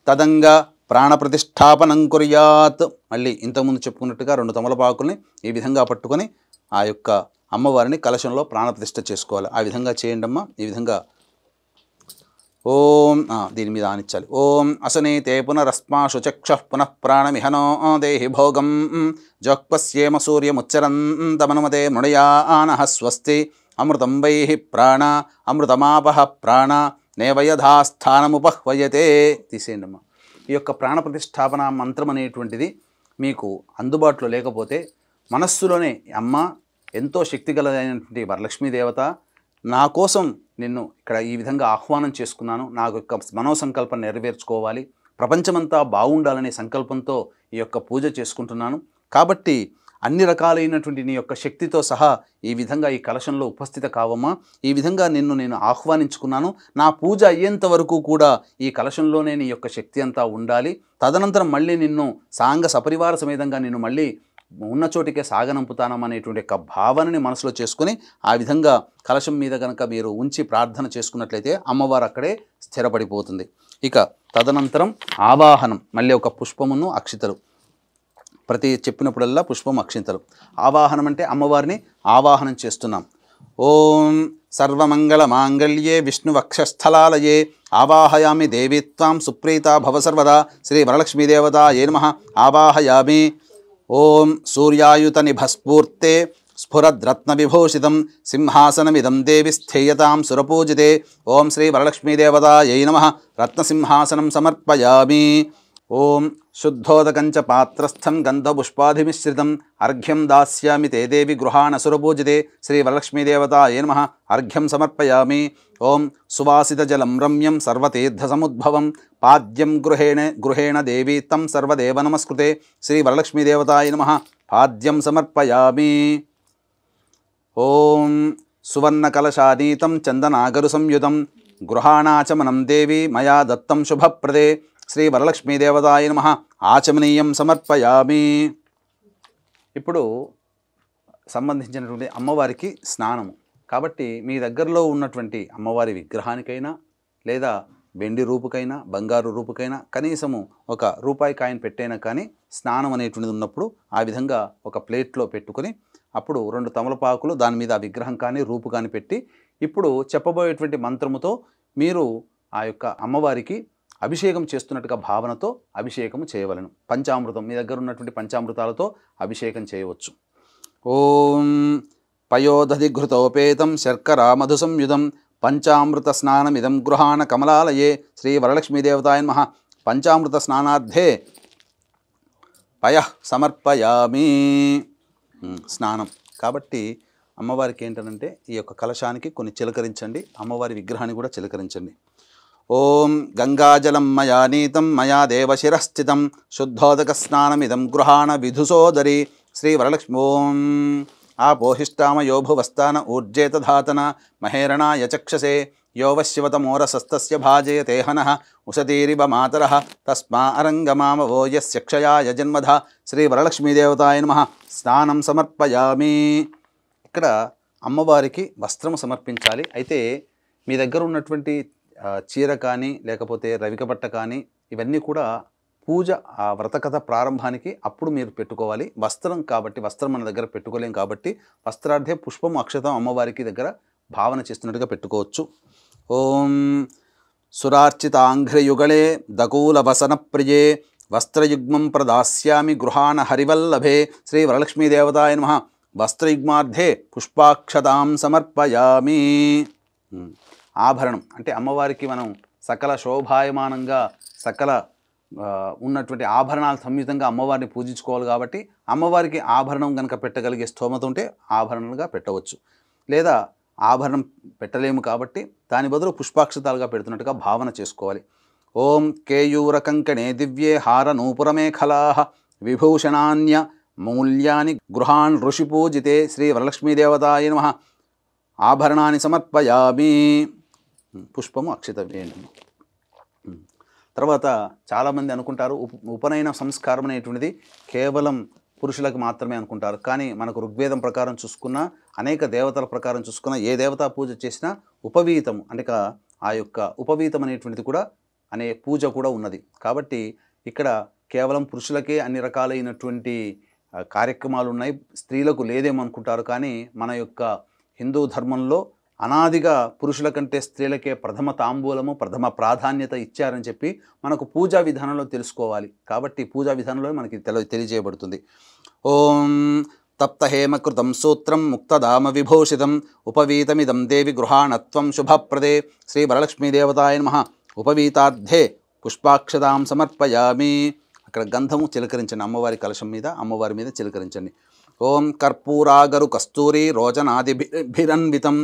తదంగ ప్రాణప్రతిష్ఠాపనం కుర్యాత్. మళ్ళీ ఇంతకుముందు చెప్పుకున్నట్టుగా 2 తమలపాకుల్ని ఈ విధంగా పట్టుకొని ఆ యొక్క అమ్మవారిని కలశంలో ప్రాణప్రతిష్ఠ చేసుకోవాలి. ఆ విధంగా చేయండి అమ్మ. ఈ విధంగా ఓం దీని మీద ఆనిచ్చాలి. ఓం అసనీతే పునరస్మాషు చక్షః పునః ప్రాణమిహనో దేహి భోగం జోక్పస్యేమ సూర్యముచ్చరంతమనుమతే మృణయానః స్వస్తి. అమృతం వైహి ప్రాణ అమృతమాపహ ప్రాణ నేవయథాస్థానముపహ్వయతే. తీసేయండి అమ్మ. ఈ యొక్క ప్రాణప్రతిష్ఠాపన మంత్రం అనేటువంటిది మీకు అందుబాటులో లేకపోతే మనస్సులోనే అమ్మ ఎంతో శక్తిగలదైనటువంటి వరలక్ష్మీదేవత, నా కోసం నిన్ను ఇక్కడ ఈ విధంగా ఆహ్వానం చేసుకున్నాను, నాకు యొక్క మనోసంకల్పం నెరవేర్చుకోవాలి, ప్రపంచమంతా బాగుండాలనే సంకల్పంతో ఈ యొక్క పూజ చేసుకుంటున్నాను. కాబట్టి అన్ని రకాలైనటువంటి నీ యొక్క శక్తితో సహా ఈ విధంగా ఈ కలశంలో ఉపస్థిత కావమ్మా. ఈ విధంగా నిన్ను నేను ఆహ్వానించుకున్నాను. నా పూజ అయ్యేంత వరకు కూడా ఈ కలశంలోనే నీ యొక్క శక్తి అంతా ఉండాలి. తదనంతరం మళ్ళీ నిన్ను సాంగ సపరివార సమేతంగా నిన్ను మళ్ళీ ఉన్న చోటికే సాగనంపుతానమనేటువంటి యొక్క భావనని మనసులో చేసుకుని ఆ విధంగా కలశం మీద కనుక మీరు ఉంచి ప్రార్థన చేసుకున్నట్లయితే అమ్మవారు అక్కడే స్థిరపడిపోతుంది. ఇక తదనంతరం ఆవాహనం. మళ్ళీ ఒక పుష్పమును అక్షితలు, ప్రతి చెప్పినప్పుడల్లా పుష్పం అక్షింతలు. ఆవాహనం అంటే అమ్మవారిని ఆవాహనం చేస్తున్నాం. ఓం సర్వమంగళ మాంగళ్యే విష్ణువక్షస్థలాలయే ఆవాహయామి దేవీత్వాం సుప్రీతా భవ సర్వదా. శ్రీ వరలక్ష్మీదేవతాయై నమః. ఆవాహయామి. ఓం సూర్యాయుత నిభస్ఫూర్తే స్ఫురద్రత్నవిభూషితం సింహాసనమిదం దేవి స్థేయతాం సురపూజితే. ఓం శ్రీ వరలక్ష్మీదేవతాయై నమః. రత్నసింహాసనం సమర్పయామి. ఓం శుద్ధోదకంచ పాత్రస్థం గంధపుష్పాధిమిశ్రితం అర్ఘ్యం దాస్యామి తే దేవి గృహాణసురపూజితే. శ్రీ వరలక్ష్మీదేవతాయై నమః. అర్ఘ్యం సమర్పయామి. ఓం సువాసితజలం రమ్యం సర్వతీర్థసముద్భవం పాద్యం గృహేణ దేవి తం సర్వదేవ నమస్కృతే. శ్రీ వరలక్ష్మీదేవతాయై నమః. పాద్యం సమర్పయామి. ఓం సువర్ణకలశానీతం చందనాగరు సంయుతం గృహాణాచమనం దేవి మయా దత్తం శుభప్రదే. శ్రీ వరలక్ష్మీదేవతాయై నమః. ఆచమనీయం సమర్పయామి. ఇప్పుడు సంబంధించినటువంటి అమ్మవారికి స్నానము కాబట్టి మీ దగ్గరలో ఉన్నటువంటి అమ్మవారి విగ్రహానికైనా లేదా వెండి రూపుకైనా బంగారు రూపుకైనా కనీసము ఒక రూపాయి కాయిన్ పెట్టైనా కానీ స్నానం అనేటువంటిది ఉన్నప్పుడు ఆ విధంగా ఒక ప్లేట్లో పెట్టుకొని అప్పుడు 2 తమలపాకులు దాని మీద ఆ విగ్రహం కానీ రూపు కానీ పెట్టి ఇప్పుడు చెప్పబోయేటువంటి మంత్రముతో మీరు ఆ యొక్క అమ్మవారికి అభిషేకం చేస్తున్నట్టుగా భావనతో అభిషేకం చేయవలను. పంచామృతం, మీ దగ్గర ఉన్నటువంటి పంచామృతాలతో అభిషేకం చేయవచ్చు. ఓం పయోదధిఘృతోపేతం శర్కరా మధు సంయుధం పంచామృత స్నానమిదం గృహాణ కమలాలయే శ్రీ వరలక్ష్మీదేవతాయ నమః. పంచామృత స్నానార్థే పయః సమర్పయామి. స్నానం కాబట్టి అమ్మవారికి ఏంటంటే ఈ యొక్క కలశానికి కొన్ని చిలకరించండి, అమ్మవారి విగ్రహాన్ని కూడా చిలకరించండి. ఓం గంగాజలం మయా నీతం మయా దేవశిరస్థితం శుద్ధోదక స్నానమిదం గృహాణ విధుసోదరి శ్రీ వరలక్ష్మి. ఓం ఆపోహిష్టామయో భువస్థాన ఊర్జేతధాతన మహేరణాయ చక్షసే యోవశివతమోరసస్తస్య భాజయతే హనః ఉషతీరివ మాతరః తస్మా అరంగమామవో యస్య క్షయాయ జన్మధ శ్రీ వరలక్ష్మీదేవతాయ నమః. స్నానం సమర్పయామి. ఇక్కడ అమ్మవారికి వస్త్రం సమర్పించాలి. అయితే మీ దగ్గర ఉన్నటువంటి చీర కానీ లేకపోతే రవిక బట్ట కానీ ఇవన్నీ కూడా పూజ ఆ వ్రతకథ ప్రారంభానికి అప్పుడు మీరు పెట్టుకోవాలి. వస్త్రం కాబట్టి వస్త్రం మన దగ్గర పెట్టుకోలేం కాబట్టి వస్త్రార్థే పుష్పము అక్షతం అమ్మవారికి దగ్గర భావన చేస్తున్నట్టుగా పెట్టుకోవచ్చు. ఓం సురార్చితాంఘ్రయుగళే దకూల వసన ప్రియే వస్త్రయుగ్మం ప్రదాస్యామి గృహాణ హరివల్లభే శ్రీ వరలక్ష్మీదేవతాయ నమః. వస్త్రయుగ్మార్థే పుష్పాక్షతాం సమర్పయామి. ఆభరణం అంటే అమ్మవారికి మనం సకల శోభాయమానంగా సకల ఉన్నటువంటి ఆభరణాల సంయుతంగా అమ్మవారిని పూజించుకోవాలి కాబట్టి అమ్మవారికి ఆభరణం కనుక పెట్టగలిగే స్తోమత ఉంటే ఆభరణలుగా పెట్టవచ్చు. లేదా ఆభరణం పెట్టలేము కాబట్టి దాని బదులు పుష్పాక్షతాలుగా పెడుతున్నట్టుగా భావన చేసుకోవాలి. ఓం కేయూర కంకణే దివ్యే హార నూపురమేఖలాః విభూషణాన్య మూల్యాని గృహాన్ ఋషి పూజితే శ్రీ వరలక్ష్మీదేవతాయ నమః. ఆభరణాన్ని సమర్పయామి. పుష్పము అక్షత వేయండి. తర్వాత చాలామంది అనుకుంటారు ఉపనయన సంస్కారం అనేటువంటిది కేవలం పురుషులకు మాత్రమే అనుకుంటారు. కానీ మనకు ఋగ్వేదం ప్రకారం చూసుకున్నా అనేక దేవతల ప్రకారం చూసుకున్నా ఏ దేవతా పూజ చేసినా ఉపవీతం అంటే ఆ యొక్క ఉపవీతం అనేటువంటిది కూడా అనే పూజ కూడా ఉన్నది. కాబట్టి ఇక్కడ కేవలం పురుషులకే అన్ని రకాలైనటువంటి కార్యక్రమాలు ఉన్నాయి, స్త్రీలకు లేదేమనుకుంటారు. కానీ మన యొక్క హిందూ ధర్మంలో అనాదిగా పురుషుల కంటే స్త్రీలకే ప్రథమ తాంబూలము ప్రథమ ప్రాధాన్యత ఇచ్చారని చెప్పి మనకు పూజా విధానంలో తెలుసుకోవాలి. కాబట్టి పూజా విధానంలో మనకి తెలియజేయబడుతుంది. ఓం తప్తహేమకృతం సూత్రం ముక్తదామ విభూషితం ఉపవీతమిదం దేవి గృహాణత్వం శుభప్రదే శ్రీ వరలక్ష్మీదేవతాయ నమః. ఉపవీతార్థే పుష్పాక్షతాం సమర్పయామి. అక్కడ గంధము చిలకరించండి, అమ్మవారి కలశం మీద అమ్మవారి మీద చిలకరించండి. ఓం కర్పూరాగరు కస్తూరి రోచనాదిభిరన్వితం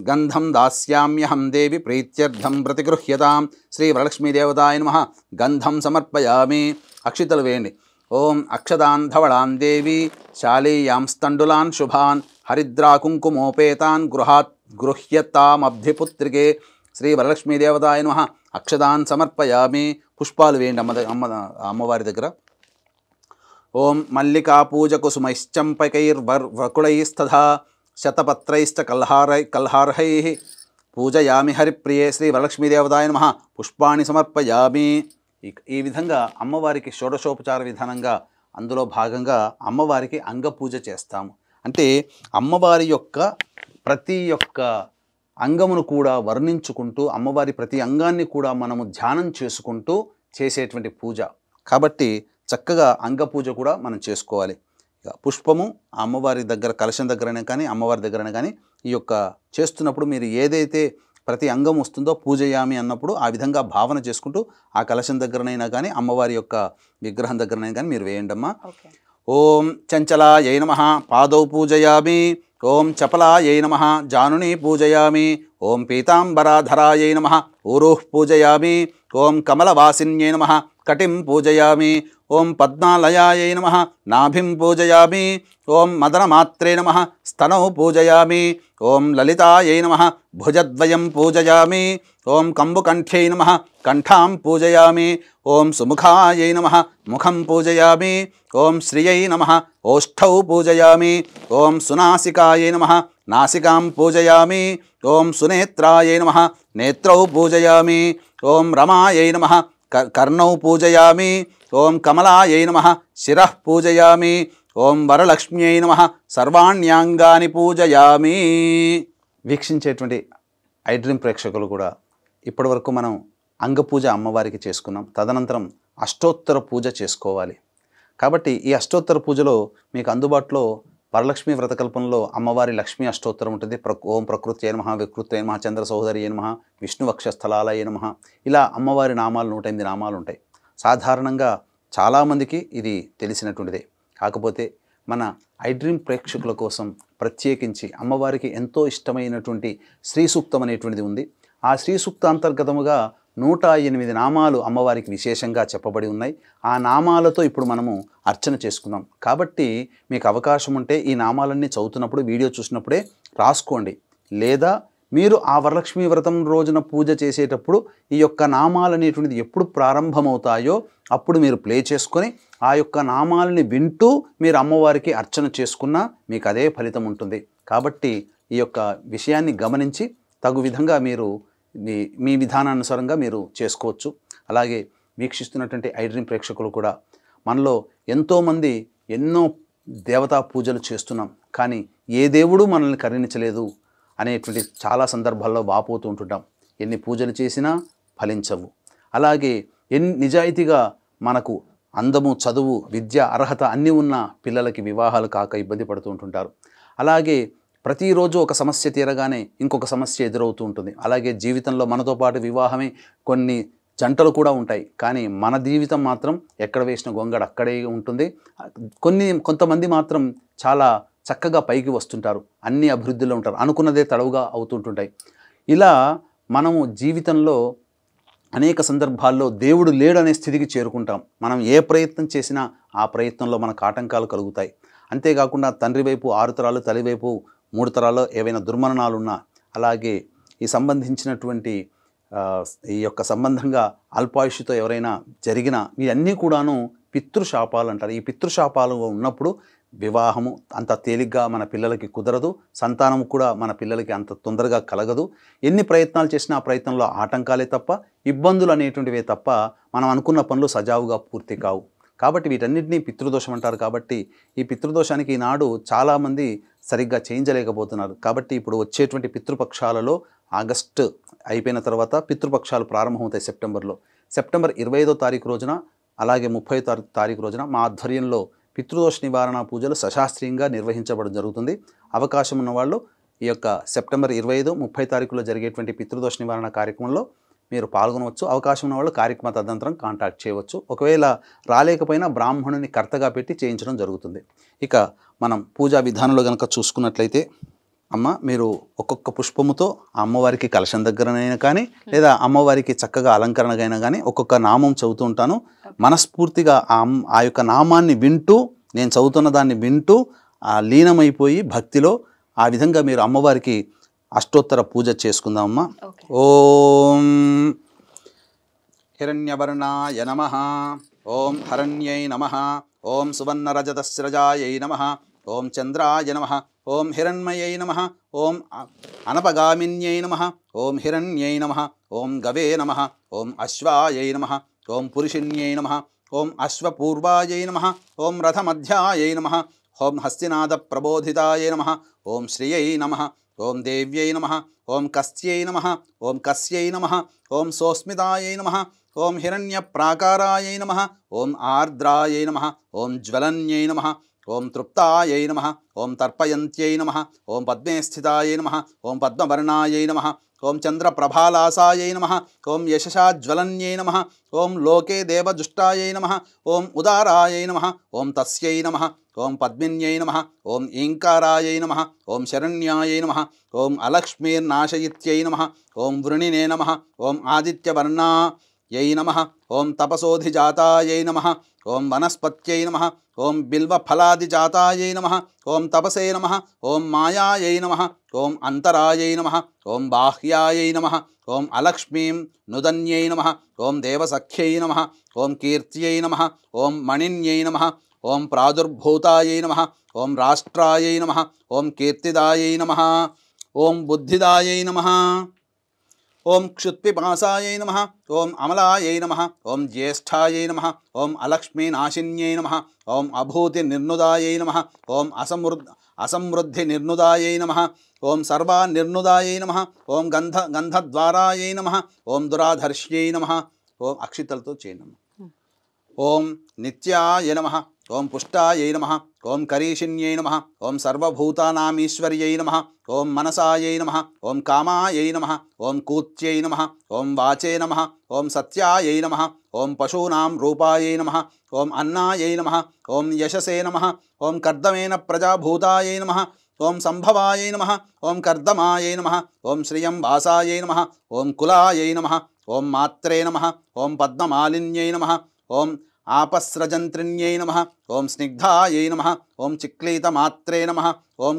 గంధం దాస్యామ్యహం దేవి ప్రీత్యర్థం ప్రతిగృహ్యతాం శ్రీ వరలక్ష్మీదేవతాయ నమః. గంధం సమర్పయామి. అక్షితలు వేయండి. ఓం అక్షదాన్ ధవళాన్ దేవి శాలీయాంస్తండులాన్ శుభాన్ హరిద్రాకుంకుమోపేతాన్ గృహ్యతామబ్ధిపుత్రికే శ్రీ వరలక్ష్మీదేవతాయ నమః. అక్షదాన్ సమర్పయామి. పుష్పాలు వేయండి అమ్మవారి దగ్గర. ఓం మల్లికా పూజ కుసుమైశ్చంపకైర్వకుళైస్తథా శతపత్రైశ్చ కల్హార్హైః పూజయామి హరిప్రియే శ్రీ వరలక్ష్మీదేవతాయ నమః. పుష్పాణి సమర్పయామి. ఈ విధంగా అమ్మవారికి షోడశోపచార విధానంగా అందులో భాగంగా అమ్మవారికి అంగపూజ చేస్తాము. అంటే అమ్మవారి యొక్క ప్రతి ఒక్క అంగమును కూడా వర్ణించుకుంటూ అమ్మవారి ప్రతి అంగాన్ని కూడా మనము ధ్యానం చేసుకుంటూ చేసేటువంటి పూజ కాబట్టి చక్కగా అంగపూజ కూడా మనం చేసుకోవాలి. పుష్పము అమ్మవారి దగ్గర కలశం దగ్గరనే కానీ అమ్మవారి దగ్గరనే కానీ ఈ యొక్క చేస్తున్నప్పుడు మీరు ఏదైతే ప్రతి అంగం వస్తుందో పూజయామి అన్నప్పుడు ఆ విధంగా భావన చేసుకుంటూ ఆ కలశం దగ్గరనైనా కానీ అమ్మవారి యొక్క విగ్రహం దగ్గరనైనా కానీ మీరు వేయండమ్మా. ఓం చంచలాయై నమః పాదౌ పూజయామి. ఓం చపలాయై నమః జానుని పూజయామి. ఓం పీతాంబరాధరాయై నమః ఊరుః పూజయామి. ఓం కమలవాసిన్యై నమః కటిం పూజయామి. ఓం పద్మాలయాయై నమః నాభిం పూజయామి. ఓం మదనమాత్రే నమః స్తనౌ పూజయామి. ఓం లలితాయై నమః భుజద్వయం పూజయామి. ఓం కంబుకంఠ్యై నమః కంఠాం పూజయామి. ఓం సుముఖాయై నమః ముఖం పూజయామి. ఓం శ్రియై నమః ఓష్ఠౌ పూజయామి. ఓం సునాసికాయై నమః నాసికాం పూజయామి. ఓం సునేత్రాయై నమః నేత్రౌ పూజయామి. ఓం రమాయై నమః కర్ణౌ పూజయామి. ఓం కమలాయై నమః శిరః పూజయామి. ఓం వరలక్ష్మ్యై నమః సర్వాణ్యాంగాని పూజయామి. వీక్షించేటువంటి ఐ డ్రీమ్ ప్రేక్షకులు కూడా ఇప్పటివరకు మనం అంగపూజ అమ్మవారికి చేసుకున్నాం. తదనంతరం అష్టోత్తర పూజ చేసుకోవాలి. కాబట్టి ఈ అష్టోత్తర పూజలో మీకు అందుబాటులో వరలక్ష్మి వ్రతకల్పంలో అమ్మవారి లక్ష్మీ అష్టోత్తరం ఉంటుంది. ఓం ప్రకృత్యై నమః, వికృత్యై నమః, చంద్ర సహోదరియై నమః, విష్ణు వక్షస్థలాలయై నమః, ఇలా అమ్మవారి నామాలు 108 నామాలు ఉంటాయి. సాధారణంగా చాలామందికి ఇది తెలిసినటువంటిదే. కాకపోతే మన ఐడ్రీమ్ ప్రేక్షకుల కోసం ప్రత్యేకించి అమ్మవారికి ఎంతో ఇష్టమైనటువంటి శ్రీ సూక్తం అనేటువంటిది ఉంది. ఆ శ్రీ సూక్త అంతర్గతముగా 108 నామాలు అమ్మవారికి విశేషంగా చెప్పబడి ఉన్నాయి. ఆ నామాలతో ఇప్పుడు మనము అర్చన చేసుకుందాం. కాబట్టి మీకు అవకాశం ఉంటే ఈ నామాలన్నీ చదువుతున్నప్పుడు వీడియో చూసినప్పుడే రాసుకోండి. లేదా మీరు ఆ వరలక్ష్మి వ్రతం రోజున పూజ చేసేటప్పుడు ఈ యొక్క నామాలు అనేటువంటిది ఎప్పుడు ప్రారంభమవుతాయో అప్పుడు మీరు ప్లే చేసుకొని ఆ యొక్క నామాలని వింటూ మీరు అమ్మవారికి అర్చన చేసుకున్నా మీకు అదే ఫలితం ఉంటుంది. కాబట్టి ఈ యొక్క విషయాన్ని గమనించి తగు విధంగా మీరు మీ విధానానుసారంగా మీరు చేసుకోవచ్చు. అలాగే వీక్షిస్తున్నటువంటి ఐడ్రీమ్ ప్రేక్షకులు కూడా మనలో ఎంతోమంది ఎన్నో దేవతా పూజలు చేస్తున్నాం, కానీ ఏ దేవుడు మనల్ని కరుణించలేదు అనేటువంటి చాలా సందర్భాల్లో వాపోతూ ఉంటుంటాం. ఎన్ని పూజలు చేసినా ఫలించవు. అలాగే నిజాయితీగా మనకు అందము, చదువు, విద్య, అర్హత అన్నీ ఉన్న పిల్లలకి వివాహాలు కాక ఇబ్బంది పడుతూ ఉంటుంటారు. అలాగే ప్రతిరోజు ఒక సమస్య తీరగానే ఇంకొక సమస్య ఎదురవుతూ ఉంటుంది. అలాగే జీవితంలో మనతో పాటు వివాహమే కొన్ని జంటలు కూడా ఉంటాయి, కానీ మన జీవితం మాత్రం ఎక్కడ వేసిన గొంగడ అక్కడే ఉంటుంది. కొంతమంది మాత్రం చాలా చక్కగా పైకి వస్తుంటారు, అన్ని అభివృద్ధిలో ఉంటారు, అనుకున్నదే తడవుగా అవుతుంటుంటాయి. ఇలా మనము జీవితంలో అనేక సందర్భాల్లో దేవుడు లేడనే స్థితికి చేరుకుంటాం. మనం ఏ ప్రయత్నం చేసినా ఆ ప్రయత్నంలో మనకు ఆటంకాలు కలుగుతాయి. అంతేకాకుండా తండ్రి వైపు 6 తరాలు, తల్లి వైపు 3 తరాల్లో ఏవైనా దుర్మరణాలున్నా, అలాగే ఈ సంబంధించినటువంటి ఈ యొక్క సంబంధంగా అల్పాయుష్తో ఎవరైనా జరిగినా ఇవన్నీ కూడాను పితృశాపాలు అంటారు. ఈ పితృశాపాలు ఉన్నప్పుడు వివాహము అంత తేలిగ్గా మన పిల్లలకి కుదరదు, సంతానం కూడా మన పిల్లలకి అంత తొందరగా కలగదు. ఎన్ని ప్రయత్నాలు చేసినా ఆ ప్రయత్నంలో ఆటంకాలే తప్ప, ఇబ్బందులు అనేటువంటివే తప్ప మనం అనుకున్న పనులు సజావుగా పూర్తి కావు. కాబట్టి వీటన్నిటినీ పితృదోషం అంటారు. కాబట్టి ఈ పితృదోషానికి ఈనాడు చాలామంది సరిగ్గా చేయించలేకపోతున్నారు. కాబట్టి ఇప్పుడు వచ్చేటువంటి పితృపక్షాలలో ఆగస్టు అయిపోయిన తర్వాత పితృపక్షాలు ప్రారంభమవుతాయి సెప్టెంబర్లో. సెప్టెంబర్ 25వ తారీఖు రోజున, అలాగే 30వ తారీఖు రోజున మా ఆధ్వర్యంలో పితృదోష నివారణ పూజలు సశాస్త్రీయంగా నిర్వహించబడడం జరుగుతుంది. అవకాశం ఉన్నవాళ్ళు ఈ యొక్క సెప్టెంబర్ 25, 30 తారీఖులో జరిగేటువంటి పితృదోష నివారణ కార్యక్రమంలో మీరు పాల్గొనవచ్చు. అవకాశం ఉన్న వాళ్ళు కార్యక్రమ తదనంతరం కాంటాక్ట్ చేయవచ్చు. ఒకవేళ రాలేకపోయినా బ్రాహ్మణుని కర్తగా పెట్టి చేయించడం జరుగుతుంది. ఇక మనం పూజా విధానంలో కనుక చూసుకున్నట్లయితే, అమ్మ మీరు ఒక్కొక్క పుష్పముతో ఆ అమ్మవారికి కలశం దగ్గరనైనా కానీ, లేదా అమ్మవారికి చక్కగా అలంకరణగైనా కానీ ఒక్కొక్క నామం చదువుతూ ఉంటాను. మనస్ఫూర్తిగా ఆ యొక్క నామాన్ని వింటూ, నేను చదువుతున్న దాన్ని వింటూ లీనమైపోయి భక్తిలో ఆ విధంగా మీరు అమ్మవారికి అష్టోత్తర పూజ చేసుకుందామమ్మా. ఓం హిరణ్యవర్ణాయ నమః, ఓం హరణ్యై నమః, ఓం సువర్ణరజతస్రజాయై నమః, ఓం చంద్రాయ నమః, ఓం హిరణ్మయై నమః, ఓం అనపగామిన్యై నమః, ఓం హిరణ్యై నమః, ఓం గవే నమః, ఓం అశ్వాయై నమః, ఓం పురుషిణ్యై నమః, ఓం అశ్వపూర్వాయై నమః, ఓం రథమధ్యాయై నమః, ఓం హస్తినాద ప్రబోధితాయై నమః, ఓం శ్రియై నమః, ఓం దేవ్యై నమః, ఓం కస్యై నమః, ఓం కస్యై నమః, ఓం సోస్మితాయై నమః, ఓం హిరణ్యప్రాకారాయై నమః, ఓం ఆర్ద్రాయై నమః, ఓం జ్వలన్యై నమః, ఓం తృప్తాయై నమః, ఓం తర్పయంత్యై నమః, ఓం పద్మే స్థితాయై నమః, ఓం పద్మవర్ణాయై నమః, ఓం చంద్రప్రభాలాసాయై నమః, ఓం యశసాజ్వలన్యై నమః, ఓం లోకే దేవజుష్టాయై నమః, ఓం ఉదారాయై నమః, ఓం తస్యై నమః, ఓం పద్మిన్యై నమః, ఓం ఈంకారాయై నమః, ఓం శరణ్యాయై నమః, ఓం అలక్ష్మీర్నాశయిత్యై నమః, ఓం వృణినే నమః, ఓం ఆదిత్యవర్ణాయై నమః, ఓం తపసోధిజాతాయై నమః, ఓం వనస్పత్యై నమః, ఓం బిల్వఫలాదిజాతాయై నమః, ఓం తపసే నమః, ఓం మాయాయై నమః, ఓం అంతరాయై నమః, ఓం బాహ్యాయై నమః, ఓం అలక్ష్మీం నుదన్యై నమః, ఓం దేవసఖ్యై నమః, ఓం కీర్త్యై నమః, ఓం మణిన్యై నమః, ఓం ప్రాదుర్భూతాయై నమః, ఓం రాష్ట్రాయై నమః, ఓం కీర్తిదాయై నమః, ఓం బుద్ధిదాయై నమః, ఓం క్షుత్పిపాసాయై నమః ఓం అమలాయై నమః ఓం జ్యేష్ఠాయై నమః ఓం అలక్ష్మీనాశిన్యై నమః ఓం అభూతి నిర్నుదాయై నమః ఓం అసమృద్ధి నిర్నుదాయై నమః ఓం సర్వానిర్నుదాయై నమః ఓం గంధద్వారాయై నమః ఓం దురాధర్ష్యై నమః ఓం అక్షితలతో చేయండి. ఓం నిత్యాయ నమః ఓం పుష్టాయై నమః ఓం కరీషిణ్యై నమః ఓం సర్వభూతానామీశ్వర్యై నమః ఓం మనసాయై నమః ఓం కామాయై నమః ఓం కూత్యై నమః ఓం వాచే నమః ఓం సత్యాయై నమః ఓం పశూనాం రూపాయై నమః ఓం అన్నాయై నమః ఓం యశసే నమః ఓం కర్దమేన ప్రజాభూతాయై నమః ఓం సంభవాయై నమః ఓం కర్దమాయై నమః ఓం శ్రియం వాసాయై నమః ఓం కులాయై నమః ఓం మాత్రే నమః ఓం పద్మమాలిన్యై నమః ఓం ఆపస్రజంత్రిణ్యై నమః ఓం స్నిగ్ధాయై నమః ఓం చిక్లీతమాత్రే నమః ఓం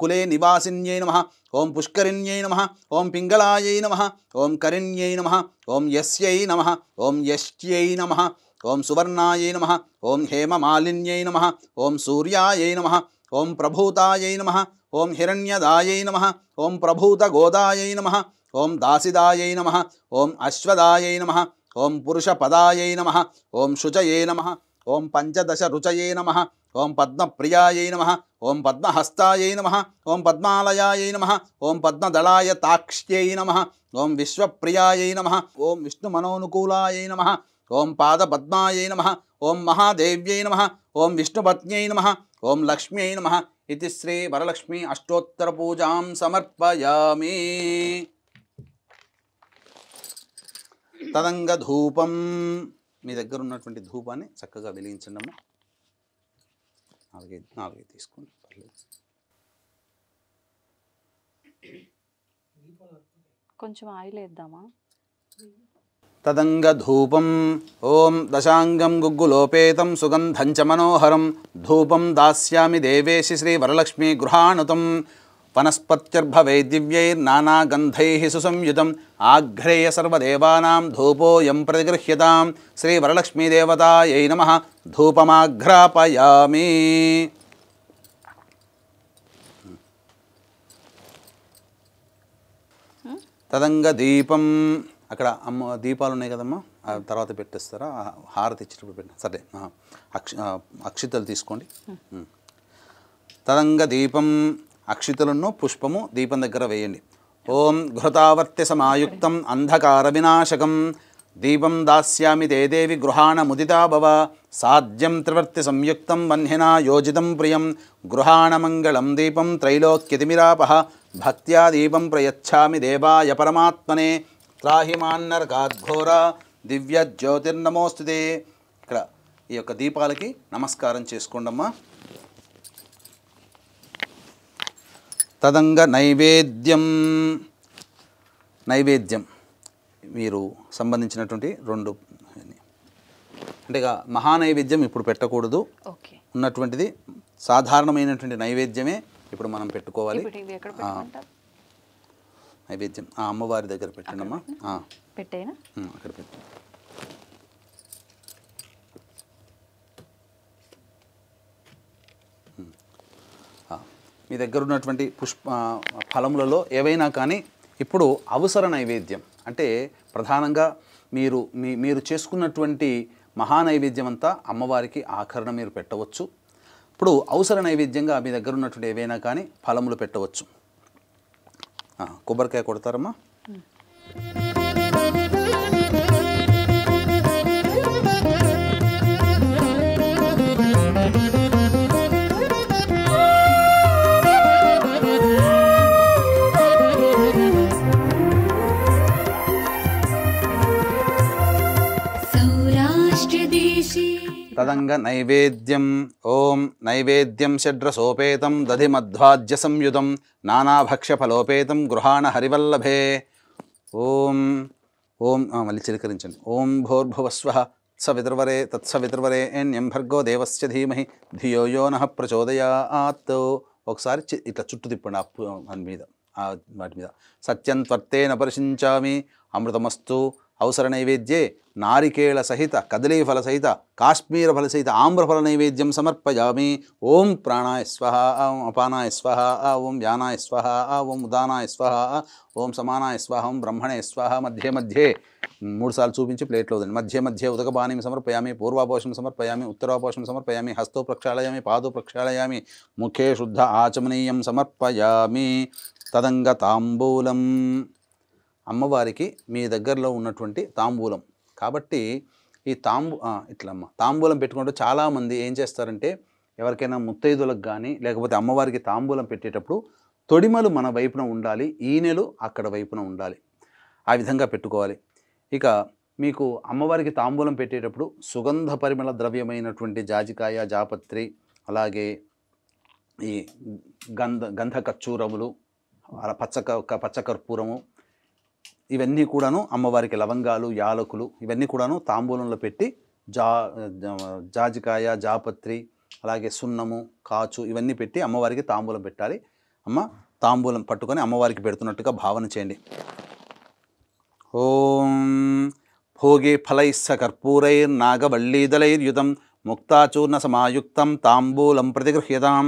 కులే నివాసిన్యై నమః ఓం పుష్కరిణ్యై నమః ఓం పింగళాయై నమః ఓం కరిణ్యై నమః ఓం యస్యై నమః ఓం యష్ట్యై నమః ఓం సువర్ణాయై నమః ఓం హేమమాలిన్యై నమః ఓం సూర్యాయై నమః ఓం ప్రభూతాయై నమః ఓం హిరణ్యదాయై నమః ఓం ప్రభూతగోదాయై నమః ఓం దాసిదాయై నమః ఓం అశ్వదాయై నమః ఓం పురుషపదాయై నమః ఓం శుచయే నమః ఓం పంచదశ రుచయే నమః ఓం పద్మప్రియాయై నమః ఓం పద్మహస్తాయై నమః ఓం పద్మాలయాయై నమః ఓం పద్మదళాయ తాక్ష్యై నమః ఓం విశ్వప్రియాయై నమః ఓం విష్ణుమనోనుకూలాయై నమః ఓం పాదపద్మాయై నమః ఓం మహాదేవ్యై నమః ఓం విష్ణుపత్న్యై నమః ఓం లక్ష్మ్యై నమః ఇది శ్రీ వరలక్ష్మి అష్టోత్తర పూజాం సమర్పయామి. తదంగ ధూపం, మీ దగ్గర ఉన్నటువంటి ధూపాన్ని చక్కగా వెలిగించండి అమ్మ. నాలుగైదు తీసుకోండి, పర్లేదు. కొంచెం ఆయిల్ వేద్దామా? తదంగ ధూపం ఓం దశాంగం గుగ్గులోపేతం సుగంధం చ మనోహరం ధూపం దాస్యామి దేవేశి శ్రీ వరలక్ష్మీ గృహాణుతం వనస్పత్యర్భవై దివ్యైర్నానాగంధైః సుసంయుతం ఆఘ్రేయ సర్వదేవానాం ధూపోయం ప్రతిగృహ్యతాం శ్రీ వరలక్ష్మీదేవతాయై నమః ధూపమాఘ్రాపయామి. తదంగ దీపం, అక్కడ అమ్మ దీపాలు ఉన్నాయి కదమ్మా, తర్వాత పెట్టేస్తారా? హారతి ఇచ్చేటప్పుడు పెట్టిన సరే. అక్షితలు తీసుకోండి. తదంగ దీపం, అక్షితలను పుష్పము దీపం దగ్గర వేయండి. ఓం ఘృతావర్త్య సమాయుక్తం అంధకార వినాశకం దీపం దాస్యామి తే దేవి గృహాణ ముదితా భవ సాధ్యం త్రివర్తి సంయుక్తం వన్హినా యోజితం ప్రియం గృహాణ మంగళం దీపం త్రైలోక్యతిమిరాపః భక్త్యా దీపం ప్రయచ్ఛామి దేవాయ పరమాత్మనే త్రాహిమాన్నరకాద్ఘోర దివ్య జ్యోతిర్నమోస్తుతే. ఇక్కడ ఈ యొక్క దీపాలకి నమస్కారం చేసుకోండమ్మా. తదంగ నైవేద్యం, నైవేద్యం మీరు సంబంధించినటువంటి రెండు అంటే ఇక మహానైవేద్యం ఇప్పుడు పెట్టకూడదు. ఉన్నటువంటిది సాధారణమైనటువంటి నైవేద్యమే ఇప్పుడు మనం పెట్టుకోవాలి. నైవేద్యం అమ్మవారి దగ్గర పెట్టండమ్మా. పెట్టేనా? అక్కడ పెట్టు. మీ దగ్గర ఉన్నటువంటి ఫలములలో ఏవైనా కానీ ఇప్పుడు అవసర నైవేద్యం అంటే ప్రధానంగా మీరు చేసుకున్నటువంటి మహానైవేద్యం అంతా అమ్మవారికి ఆఖరణ మీరు పెట్టవచ్చు. ఇప్పుడు అవసర నైవేద్యంగా మీ దగ్గర ఉన్నటువంటి ఏవైనా కానీ ఫలములు పెట్టవచ్చు. కొబ్బరికాయ కొడతారమ్మా. తదంగ నైవేద్యం ఓం నైవేద్యం షడ్రసోపేతం దధిమధ్వాజ్య సంయుతం నానాభక్ష్యఫలోపేతం గృహాణ హరివల్లభే. ఓం ఓం మళ్ళీ చిలకరించండి. ఓం భోర్భువస్వః సవితుర్వరే తత్సవితుర్వరే ఏన్యం భర్గో దేవస్య ధీమహి ధియో యో నః ప్రచోదయాత్. ఒకసారి ఇట్లా చుట్టూ తిప్పండి వాటి మీద. సత్యం త్వర్తేన పరిశించామి అమృతమస్తు అవసర నైవేద్యే నారికేళ సహిత కదలీఫల సహిత కాశ్మీర ఫల సహిత ఆమ్రఫల నైవేద్యం సమర్పయామి. ఓం ప్రాణాయ స్వహ, ఓం అపానాయ స్వహ, ఓం వ్యానాయ స్వహ, ఓం ఉదానాయ స్వహ, ఓం సమానాయ స్వహ, ఓం బ్రహ్మణే స్వహ. మధ్య మధ్యే 3 సార్లు చూపించి ప్లేట్లో వదండి. మధ్య మధ్య ఉదకపానీం సమర్పయామి, పూర్వాపోషం సమర్పయామి, ఉత్తరాపోషం సమర్పయామి, హస్తో ప్రక్షాళయామి, పాదో ప్రక్షాళయామి, ముఖే శుద్ధ ఆచమనీయం సమర్పయామి. తదంగ తాంబూలం, అమ్మవారికి మీ దగ్గరలో ఉన్నటువంటి తాంబూలం. కాబట్టి ఈ తాంబూలం పెట్టుకుంటూ చాలామంది ఏం చేస్తారంటే, ఎవరికైనా ముత్తైదులకు కానీ లేకపోతే అమ్మవారికి తాంబూలం పెట్టేటప్పుడు తొడిమలు మన వైపున ఉండాలి, ఈనెలు అక్కడ వైపున ఉండాలి, ఆ విధంగా పెట్టుకోవాలి. ఇక మీకు అమ్మవారికి తాంబూలం పెట్టేటప్పుడు సుగంధ పరిమళ ద్రవ్యమైనటువంటి జాజికాయ, జాపత్రి, అలాగే ఈ గంధ కచ్చూరములు, పచ్చకర్పూరము, ఇవన్నీ కూడాను అమ్మవారికి లవంగాలు, యాలకులు ఇవన్నీ కూడాను తాంబూలంలో పెట్టి జాజికాయ, జాపత్రి, అలాగే సున్నము, కాచు ఇవన్నీ పెట్టి అమ్మవారికి తాంబూలం పెట్టాలి. అమ్మ తాంబూలం పట్టుకొని అమ్మవారికి పెడుతున్నట్టుగా భావన చేయండి. ఓం భోగే ఫలైస్స కర్పూరైర్నాగవల్లీదలైర్యుతం ముక్తాచూర్ణ సమాయుక్తం తాంబూలం ప్రతిగృహ్యతాం.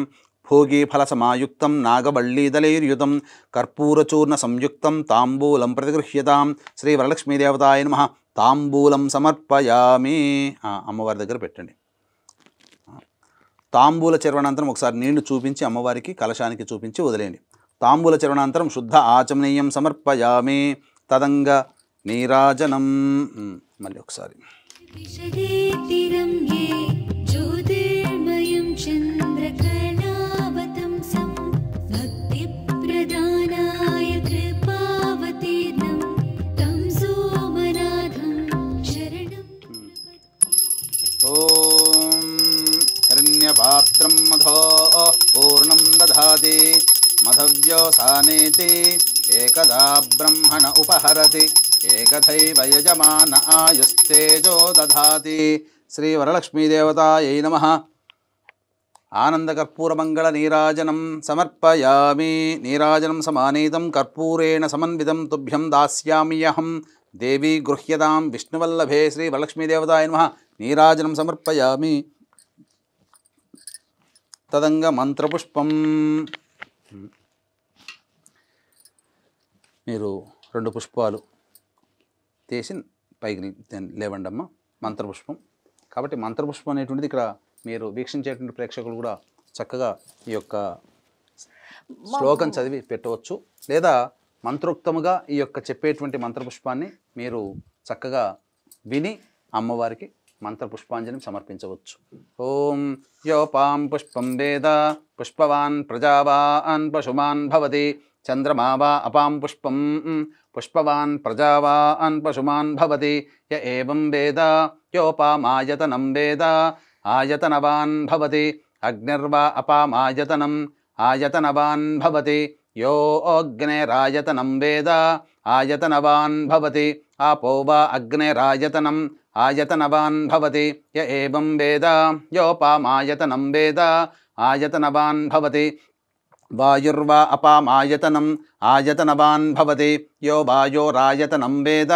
భోగి ఫల సమాయుక్తం నాగవల్లీదలైర్యుతం కర్పూరచూర్ణ సంయుక్తం తాంబూలం ప్రతిగృహ్యతాం. శ్రీ వరలక్ష్మీదేవతాయ నమః. తాంబూలం సమర్పయామి. అమ్మవారి దగ్గర పెట్టండి. తాంబూల చర్వణాంతరం ఒకసారి నీళ్లు చూపించి అమ్మవారికి కలశానికి చూపించి వదిలేయండి. తాంబూల చర్వణాంతరం శుద్ధ ఆచమనీయం సమర్పయామి. తదంగ నీరాజనం. మళ్ళీ ఒకసారి హిరణ్యపాత్రం మధో పూర్ణం దధాతి మధవ్యోసానేతి ఏకదా బ్రహ్మణ ఉపహరతి ఏకథైవ యజమాన ఆయుస్తేజో దధాతి. శ్రీ వరలక్ష్మీదేవతాయై నమః. ఆనందకర్పూరమంగళ నీరాజనం సమర్పయామి. నీరాజనం సమానీతం కర్పూరేణ సమన్వితం తుభ్యం దాస్యామ్యహం. దేవీ గృహ్యతాం విష్ణువల్లభే. శ్రీ వరలక్ష్మీదేవతాయ నమః. నీరాజనం సమర్పయామి. తదంగ మంత్రపుష్పం. మీరు 2 పుష్పాలు తీసి పైకి లేవండి అమ్మ. మంత్రపుష్పం. కాబట్టి మంత్రపుష్పం అనేటువంటిది ఇక్కడ మీరు వీక్షించేటువంటి ప్రేక్షకులు కూడా చక్కగా ఈ యొక్క శ్లోకం చదివి పెట్టవచ్చు, లేదా మంత్రోక్తముగా ఈ యొక్క చెప్పేటువంటి మంత్రపుష్పాన్ని మీరు చక్కగా విని అమ్మవారికి మంత్రపుష్పాంజలిని సమర్పించవచ్చు. ఓం యోపాం పుష్పం వేద పుష్పవాన్ ప్రజావాన్ పశుమాన్ భవతి. చంద్రమా వా అపాం పుష్పం పుష్పవాన్ ప్రజావాన్ పశుమాన్ భవతి. య ఏవం వేద యోపామాయతనం వేద ఆయతనవాన్ భవతి. అగ్నిర్వా అపామాయతనం ఆయతనవాన్ భవతి. యో అగ్నేరాయతనం వేద ఆయతనవాన్ భవతి. ఆపో వా అగ్నేరాయతనం ఆయతనవాన్ భవతి. య ఏవం వేద యోపామాయతనం వేద ఆయతనవాన్ భవతి. వాయుర్వా అపామాయతనం ఆయతనవాన్ భవతి. యో వాయోరాయతనం వేద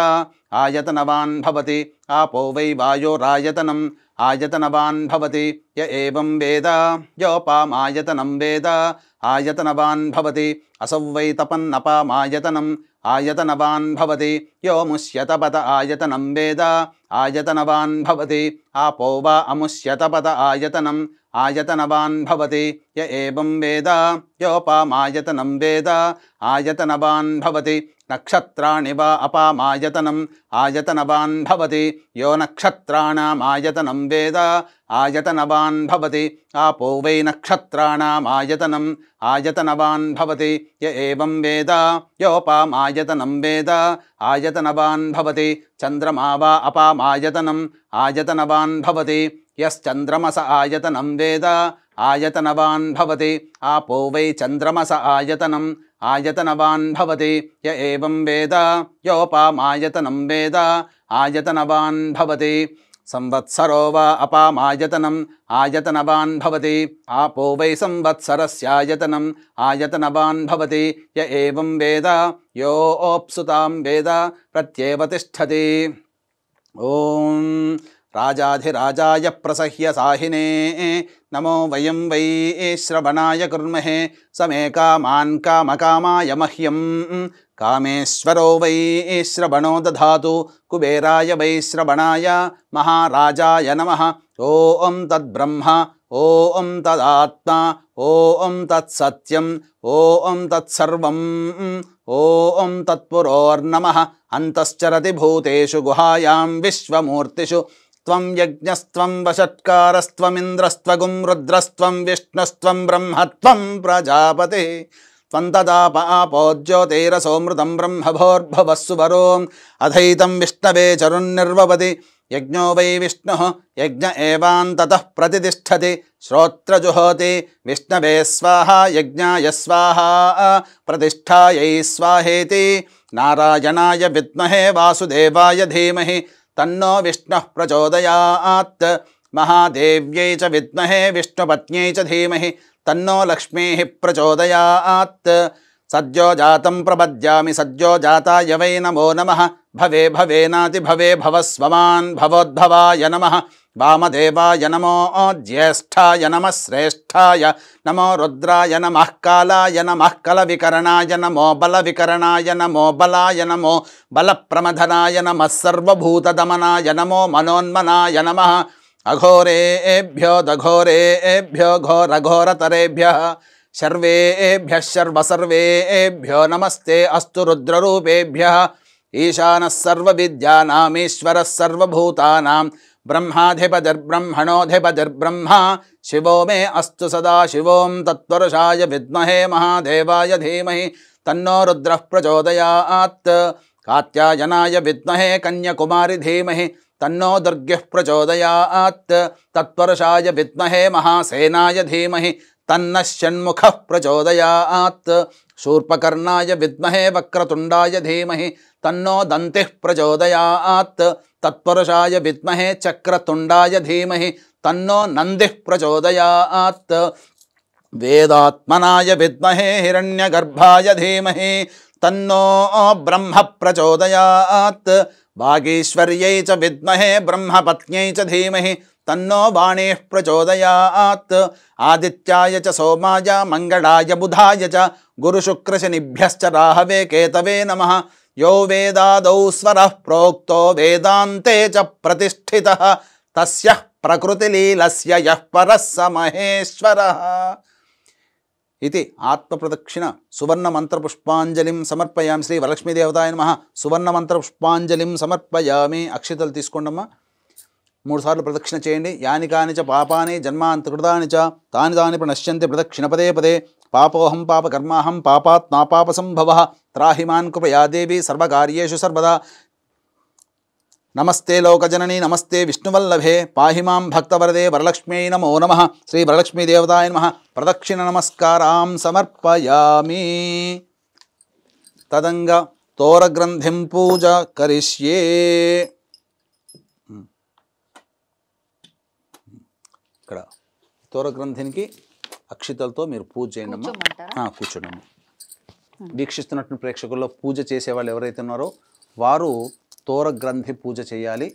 ఆయతనవాన్ భవతి. ఆపో వై వాయోరాయతనం ఆయతనవాన్ భవతి. య ఏవం వేద యోపామాయతనం వేద ఆయతనవాన్ భవతి. అసౌ వై తపన్నపామాయతనం ఆయతనవాన్ భవతి. యో ముష్యతపత ఆయతనం వేద ఆయతనవాన్ భవతి. ఆపో వా అముష్యతపత ఆయతనం ఆయతనవాన్ భవతి. య ఏవం వేద యోపామాయతనం వేద ఆయతనవాన్ భవతి. నక్షత్రాణి వా అపామాయతనం ఆయతనవాన్ భవతి. యో నక్షత్రాణామాయతనం వేద ఆయతనవాన్ భవతి. ఆపో వై నక్షత్రాణామాయతనం ఆయతనవాన్ భవతి. య ఏవం వేద యోపామాయతనం వేద ఆయతనవాన్ భవతి. చంద్రమా వా అపామాయతనం ఆయతనవాన్ భవతి. యశ్చంద్రమస ఆయతనం వేద ఆయతనవాన్ భవతి. ఆపో వై చంద్రమస ఆయతనం ఆయతనవాన్ భవతి. య ఏవం వేద యోపామాయతనం వేద ఆయతనవాన్ భవతి. సంవత్సరో వా అపామాయతనం ఆయతనవాన్ భవతి ఆపో వై సంవత్సరస్యాయతనం ఆయతనవాన్ భవతి య ఏవం వేద యోప్సుతాం వేద ప్రత్యేవ తిష్టతి. ఓం రాజాధిరాజాయ ప్రసహ్య సాహినే నమో వయం వై శ్రవణాయ కుర్మహే సమే కామాన్ కామకామాయ మహ్యం కామేశ్వరో వై శ్రవణో దధాతు కుబేరాయ వై శ్రవణాయ మహారాజాయ నమః. ఓం తద్బ్రహ్మ ఓం తదాత్మ ఓం తత్సత్యం ఓం తత్సర్వం ఓం తత్పురోర్నమః. అంతశ్చరతి భూతేషు గుహాయాం విశ్వమూర్తిషు త్వం యజ్ఞస్త్వం వషట్కారస్త్వమింద్రస్త్వగుం రుద్రస్త్వం విష్ణుస్త్వం బ్రహ్మత్వం ప్రజాపతి త్వం తదాప ఆపో జ్యోతిరసోమృతం బ్రహ్మభోర్భవస్సువరో అధైతం విష్ణవే చరున్నిర్వపతి యజ్ఞో వై విష్ణు యజ్ఞ ఏవాంతతః ప్రతిష్టతి శ్రోత్రజుహోతి విష్ణవే స్వాహా యజ్ఞాయ స్వాహా ప్రతిష్ఠాయై స్వాహేతి. నారాయణాయ విద్మహే వాసుదేవాయ ధీమహి తన్నో విష్ణుః ప్రచోదయాత్. మహాదేవ్యై చ విద్మహే విష్ణుపత్న్యై చ ధీమహి తన్నో లక్ష్మీః ప్రచోదయాత్. సద్యో జాతం ప్రపద్యామి సద్యో జాతాయ వై నమో నమః. భవే భవేనాతి భవే భవస్వమాన్ భవోద్భవాయ నమః. వామదేవాయ నమో జ్యేష్ఠాయ నమః శ్రేష్ఠాయ నమో రుద్రాయ నమః కాలాయ నమః కలవికరణాయ నమో బలవికరణాయ నమో బలాయ నమో బలప్రమథనాయ నమః సర్వభూతదమనాయ నమో మనోన్మనాయ నమః. అఘోరేభ్యో దఘోరేభ్యో ఘోరఘోరతరేభ్యః సర్వేభ్యః సర్వసర్వేభ్యో నమస్తే అస్తు రుద్రరూపేభ్యః. ఈశానः సర్వవిద్యానామీశ్వరः సర్వభూతానాం బ్రహ్మాధిపతిర్బ్రహ్మణోధిపతిర్బ్రహ్మ శివో మే అస్తు సదా శివోం తత్పురుషాయ విద్మహే మహాదేవాయ ధీమహి తన్నో రుద్రః ప్రచోదయాత్. కాత్యాయనాయ విద్మహే కన్యకుమారి ధీమహి తన్నో దుర్గః ప్రచోదయాత్. తత్పురుషాయ విద్మహే మహాసేనాయ ధీమహి తన్నః షణ్ముఖః ప్రచోదయాత్. శూర్పకర్ణాయ విద్మహే వక్రతుండాయ ధీమహి తన్నో దంతిః ప్రచోదయాత్. తత్పురుషాయ విద్మహే చక్రతుండాయ ధీమహి తన్నో నందిః ప్రచోదయాత్. వేదాత్మనాయ విద్మహే హిరణ్యగర్భాయ ధీమహి తన్నో బ్రహ్మ ప్రచోదయాత్. వాగీశ్వర్యై చ విద్మహే బ్రహ్మపత్న్యై చ ధీమహి తన్నో వాణీః ప్రచోదయాత్. ఆదిత్యాయ చ సోమాయ మంగళాయ బుధాయ చ గురుశుక్రశనిభ్యశ్చ రాహవే కేతవే నమః. యో వేదాదౌ స్వరః ప్రోక్తో వేదాంతే చ ప్రతిష్ఠితః తస్యః ప్రకృతిలీలస్య యః పరः స మహేశ్వరः. ఇది ఆత్మప్రదక్షిణ సువర్ణమంత్రపుష్పాంజలిం సమర్పయామి. శ్రీ వరలక్ష్మీదేవతాయ నమః. సువర్ణమంత్రపుష్పాంజలిం సమర్పయామి. అక్షితలు తీసుకోండమ్మా. 3 సార్లు ప్రదక్షిణ చేయండి. యాని కాని చ పాపాని జన్మాంతకృతాని చ తాని తాని ప్రణశ్యంతి ప్రదక్షిణ పదే పదే. పాపోహం పాపకర్మాహం పాపాత్ నాపాప సంభవః. త్రాహిమాన్ కృపయా దేవి సర్వకార్యేషు సర్వదా. నమస్తే లోకజనని నమస్తే విష్ణువల్లభే పాహి మాం భక్తవరదే వరలక్ష్మ్యై నమో నమః. శ్రీ వరలక్ష్మీదేవతాయ నమః. ప్రదక్షిణ నమస్కారాం సమర్పయామి. తదంగా తోరగ్రంథిం పూజ కరిష్యే. ఇక్కడ తోరగ్రంథినికి అక్షితలతో మీరు పూజ చేయండి అమ్మా. కూర్చోండి అమ్మా. వీక్షిస్తున్నటువంటి ప్రేక్షకుల్లో పూజ చేసేవాళ్ళు ఎవరైతే ఉన్నారో వారు తోరగ్రంథి పూజ చేయాలి.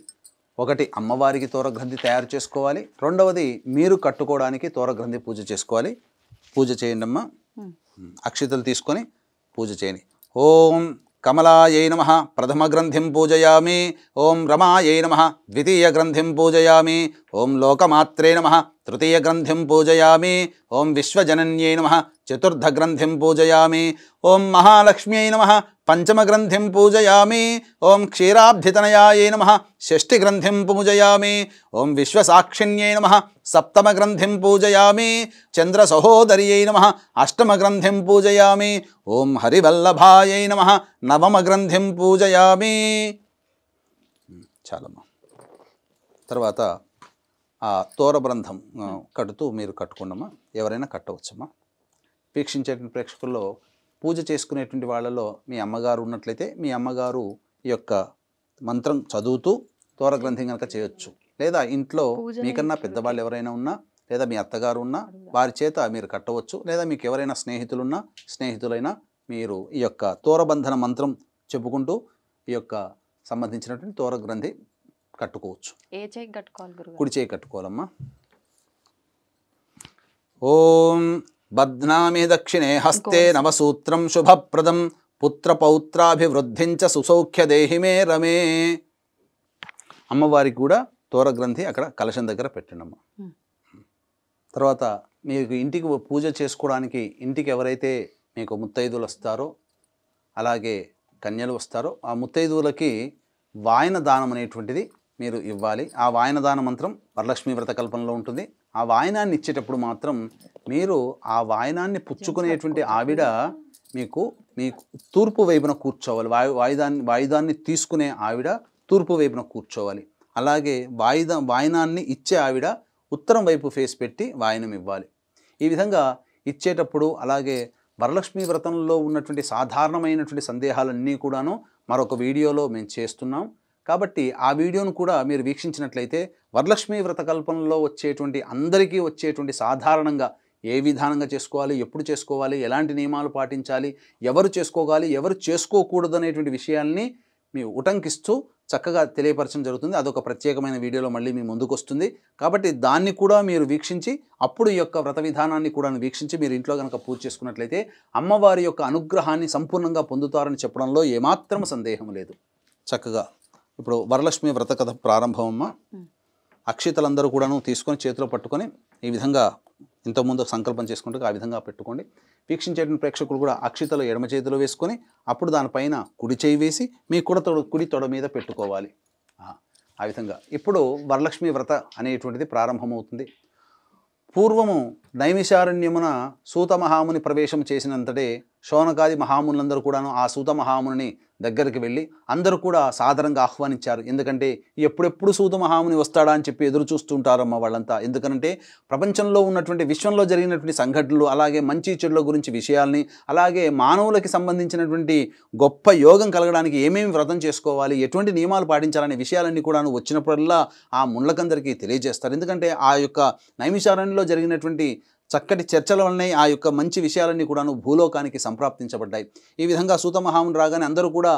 ఒకటి అమ్మవారికి తోరగ్రంథి తయారు చేసుకోవాలి. రెండవది మీరు కట్టుకోవడానికి తోరగ్రంథి పూజ చేసుకోవాలి. పూజ చేయండి అమ్మా. అక్షితలు తీసుకొని పూజ చేయండి. ఓం కమలాయై నమః ప్రథమ గ్రంథిం పూజయామి. ఓం రమాయై నమః ద్వితీయ గ్రంథిం పూజయామి. ఓం లోకమాత్రే నమః తృతీయ గ్రంథిం పూజయామి. ఓం విశ్వజనన్యై నమః చతుర్థ గ్రంథిం పూజయామి. ఓం మహాలక్ష్మ్యై నమః పంచమ గ్రంథిం పూజయామి. ఓం క్షీరాబ్ధితనయాయై నమః షష్ఠి గ్రంథిం పూజయామి. ఓం విశ్వసాక్షిణ్యై నమః సప్తమ గ్రంథిం పూజయామి. చంద్ర సహోదర్యై నమః అష్టమ గ్రంథిం పూజయామి. ఓం హరివల్లభాయై నమః నవమ గ్రంథిం పూజయామి. చాలమ్మా. తర్వాత ఆ తోరబ్రంథం కడుతూ మీరు కట్టుకోండమ్మా. ఎవరైనా కట్టవచ్చమ్మా. వీక్షించేటువంటి ప్రేక్షకుల్లో పూజ చేసుకునేటువంటి వాళ్ళలో మీ అమ్మగారు ఉన్నట్లయితే మీ అమ్మగారు ఈ యొక్క మంత్రం చదువుతూ తోరగ్రంథి కనుక చేయొచ్చు. లేదా ఇంట్లో పూజలు మీకన్నా ఇంట్లో పెద్దవాళ్ళు ఎవరైనా ఉన్నా లేదా మీ అత్తగారు ఉన్నా వారి చేత మీరు కట్టవచ్చు. లేదా మీకు ఎవరైనా స్నేహితులున్నా స్నేహితులైనా మీరు ఈ యొక్క తోరబంధన మంత్రం చెప్పుకుంటూ ఈ యొక్క సంబంధించినటువంటి తోర గ్రంథి కట్టుకోవచ్చు. ఏ చేయి కట్టుకోవాలి గురుగారు? కుడి చేయి కట్టుకోవాలమ్మా. ఓం బధ్నామి దక్షిణే హస్తే నవసూత్రం శుభప్రదం పుత్రపౌత్రాభివృద్ధించ సుసౌఖ్య దేహిమే రమే. అమ్మవారికి కూడా తోర గ్రంథి అక్కడ కలశం దగ్గర పెట్టండమ్మా. తర్వాత మీకు ఇంటికి పూజ చేసుకోవడానికి ఇంటికి ఎవరైతే మీకు ముత్తైదువులు వస్తారో అలాగే కన్యలు వస్తారో ఆ ముత్తైదువులకి వాయన దానం అనేటువంటిది మీరు ఇవ్వాలి. ఆ వాయన దాన మంత్రం వరలక్ష్మీ వ్రత కల్పనలో ఉంటుంది. ఆ వాయనాన్ని ఇచ్చేటప్పుడు మాత్రం మీరు ఆ వాయనాన్ని పుచ్చుకునేటువంటి ఆవిడ మీకు తూర్పు వైపున కూర్చోవాలి. వాయిదాన్ని తీసుకునే ఆవిడ తూర్పు వైపున కూర్చోవాలి. అలాగే వాయనాన్ని ఇచ్చే ఆవిడ ఉత్తరం వైపు ఫేస్ పెట్టి వాయనం ఇవ్వాలి. ఈ విధంగా ఇచ్చేటప్పుడు అలాగే వరలక్ష్మీ వ్రతంలో ఉన్నటువంటి సాధారణమైనటువంటి సందేహాలన్నీ కూడాను మరొక వీడియోలో మేము చేస్తున్నాం. కాబట్టి ఆ వీడియోను కూడా మీరు వీక్షించినట్లయితే వరలక్ష్మీ వ్రత కల్పనలో వచ్చేటువంటి అందరికీ వచ్చేటువంటి సాధారణంగా ఏ విధానంగా చేసుకోవాలి, ఎప్పుడు చేసుకోవాలి, ఎలాంటి నియమాలు పాటించాలి, ఎవరు చేసుకోవాలి, ఎవరు చేసుకోకూడదు అనేటువంటి విషయాల్ని మీ ఉటంకిస్తూ చక్కగా తెలియపరచడం జరుగుతుంది. అదొక ప్రత్యేకమైన వీడియోలో మళ్ళీ మీ ముందుకు వస్తుంది. కాబట్టి దాన్ని కూడా మీరు వీక్షించి అప్పుడు ఈ యొక్క వ్రత విధానాన్ని కూడా వీక్షించి మీరు ఇంట్లో కనుక పూజ చేసుకున్నట్లయితే అమ్మవారి యొక్క అనుగ్రహాన్ని సంపూర్ణంగా పొందుతారని చెప్పడంలో ఏమాత్రం సందేహం లేదు. చక్కగా ఇప్పుడు వరలక్ష్మి వ్రత కథ ప్రారంభమమ్మ. అక్షితలందరూ కూడాను తీసుకొని చేతిలో పట్టుకొని ఈ విధంగా ఇంతకుముందు సంకల్పం చేసుకుంటూ ఆ విధంగా పెట్టుకోండి. వీక్షించేటువంటి ప్రేక్షకులు కూడా అక్షితలు ఎడమ చేతిలో వేసుకొని అప్పుడు దానిపైన కుడి చేయి వేసి మీ కుడి తొడ మీద పెట్టుకోవాలి. ఆ విధంగా ఇప్పుడు వరలక్ష్మి వ్రత అనేటువంటిది ప్రారంభమవుతుంది. పూర్వము నైమిషారణ్యమున సూత మహాముని ప్రవేశం చేసినంతటే శౌనకాది మహామునులందరూ కూడాను ఆ సూత మహాముని దగ్గరికి వెళ్ళి అందరూ కూడా సాదరంగా ఆహ్వానించారు. ఎందుకంటే ఎప్పుడెప్పుడు సూత మహాముని వస్తాడా అని చెప్పి ఎదురు చూస్తుంటారమ్మ వాళ్ళంతా. ఎందుకంటే ప్రపంచంలో ఉన్నటువంటి విశ్వంలో జరిగినటువంటి సంఘటనలు అలాగే మంచి చెడుల గురించి విషయాల్ని అలాగే మానవులకి సంబంధించినటువంటి గొప్ప యోగం కలగడానికి ఏమేమి వ్రతం చేసుకోవాలి, ఎటువంటి నియమాలు పాటించాలనే విషయాలన్నీ కూడాను వచ్చినప్పుడల్లా ఆ ముళ్ళకందరికీ తెలియజేస్తారు. ఎందుకంటే ఆ యొక్క నైమిషారణ్యంలో జరిగినటువంటి చక్కటి చర్చల వల్లనే ఆ యొక్క మంచి విషయాలన్నీ కూడాను భూలోకానికి సంప్రాప్తించబడ్డాయి. ఈ విధంగా సూత మహాముని రాగానే అందరూ కూడా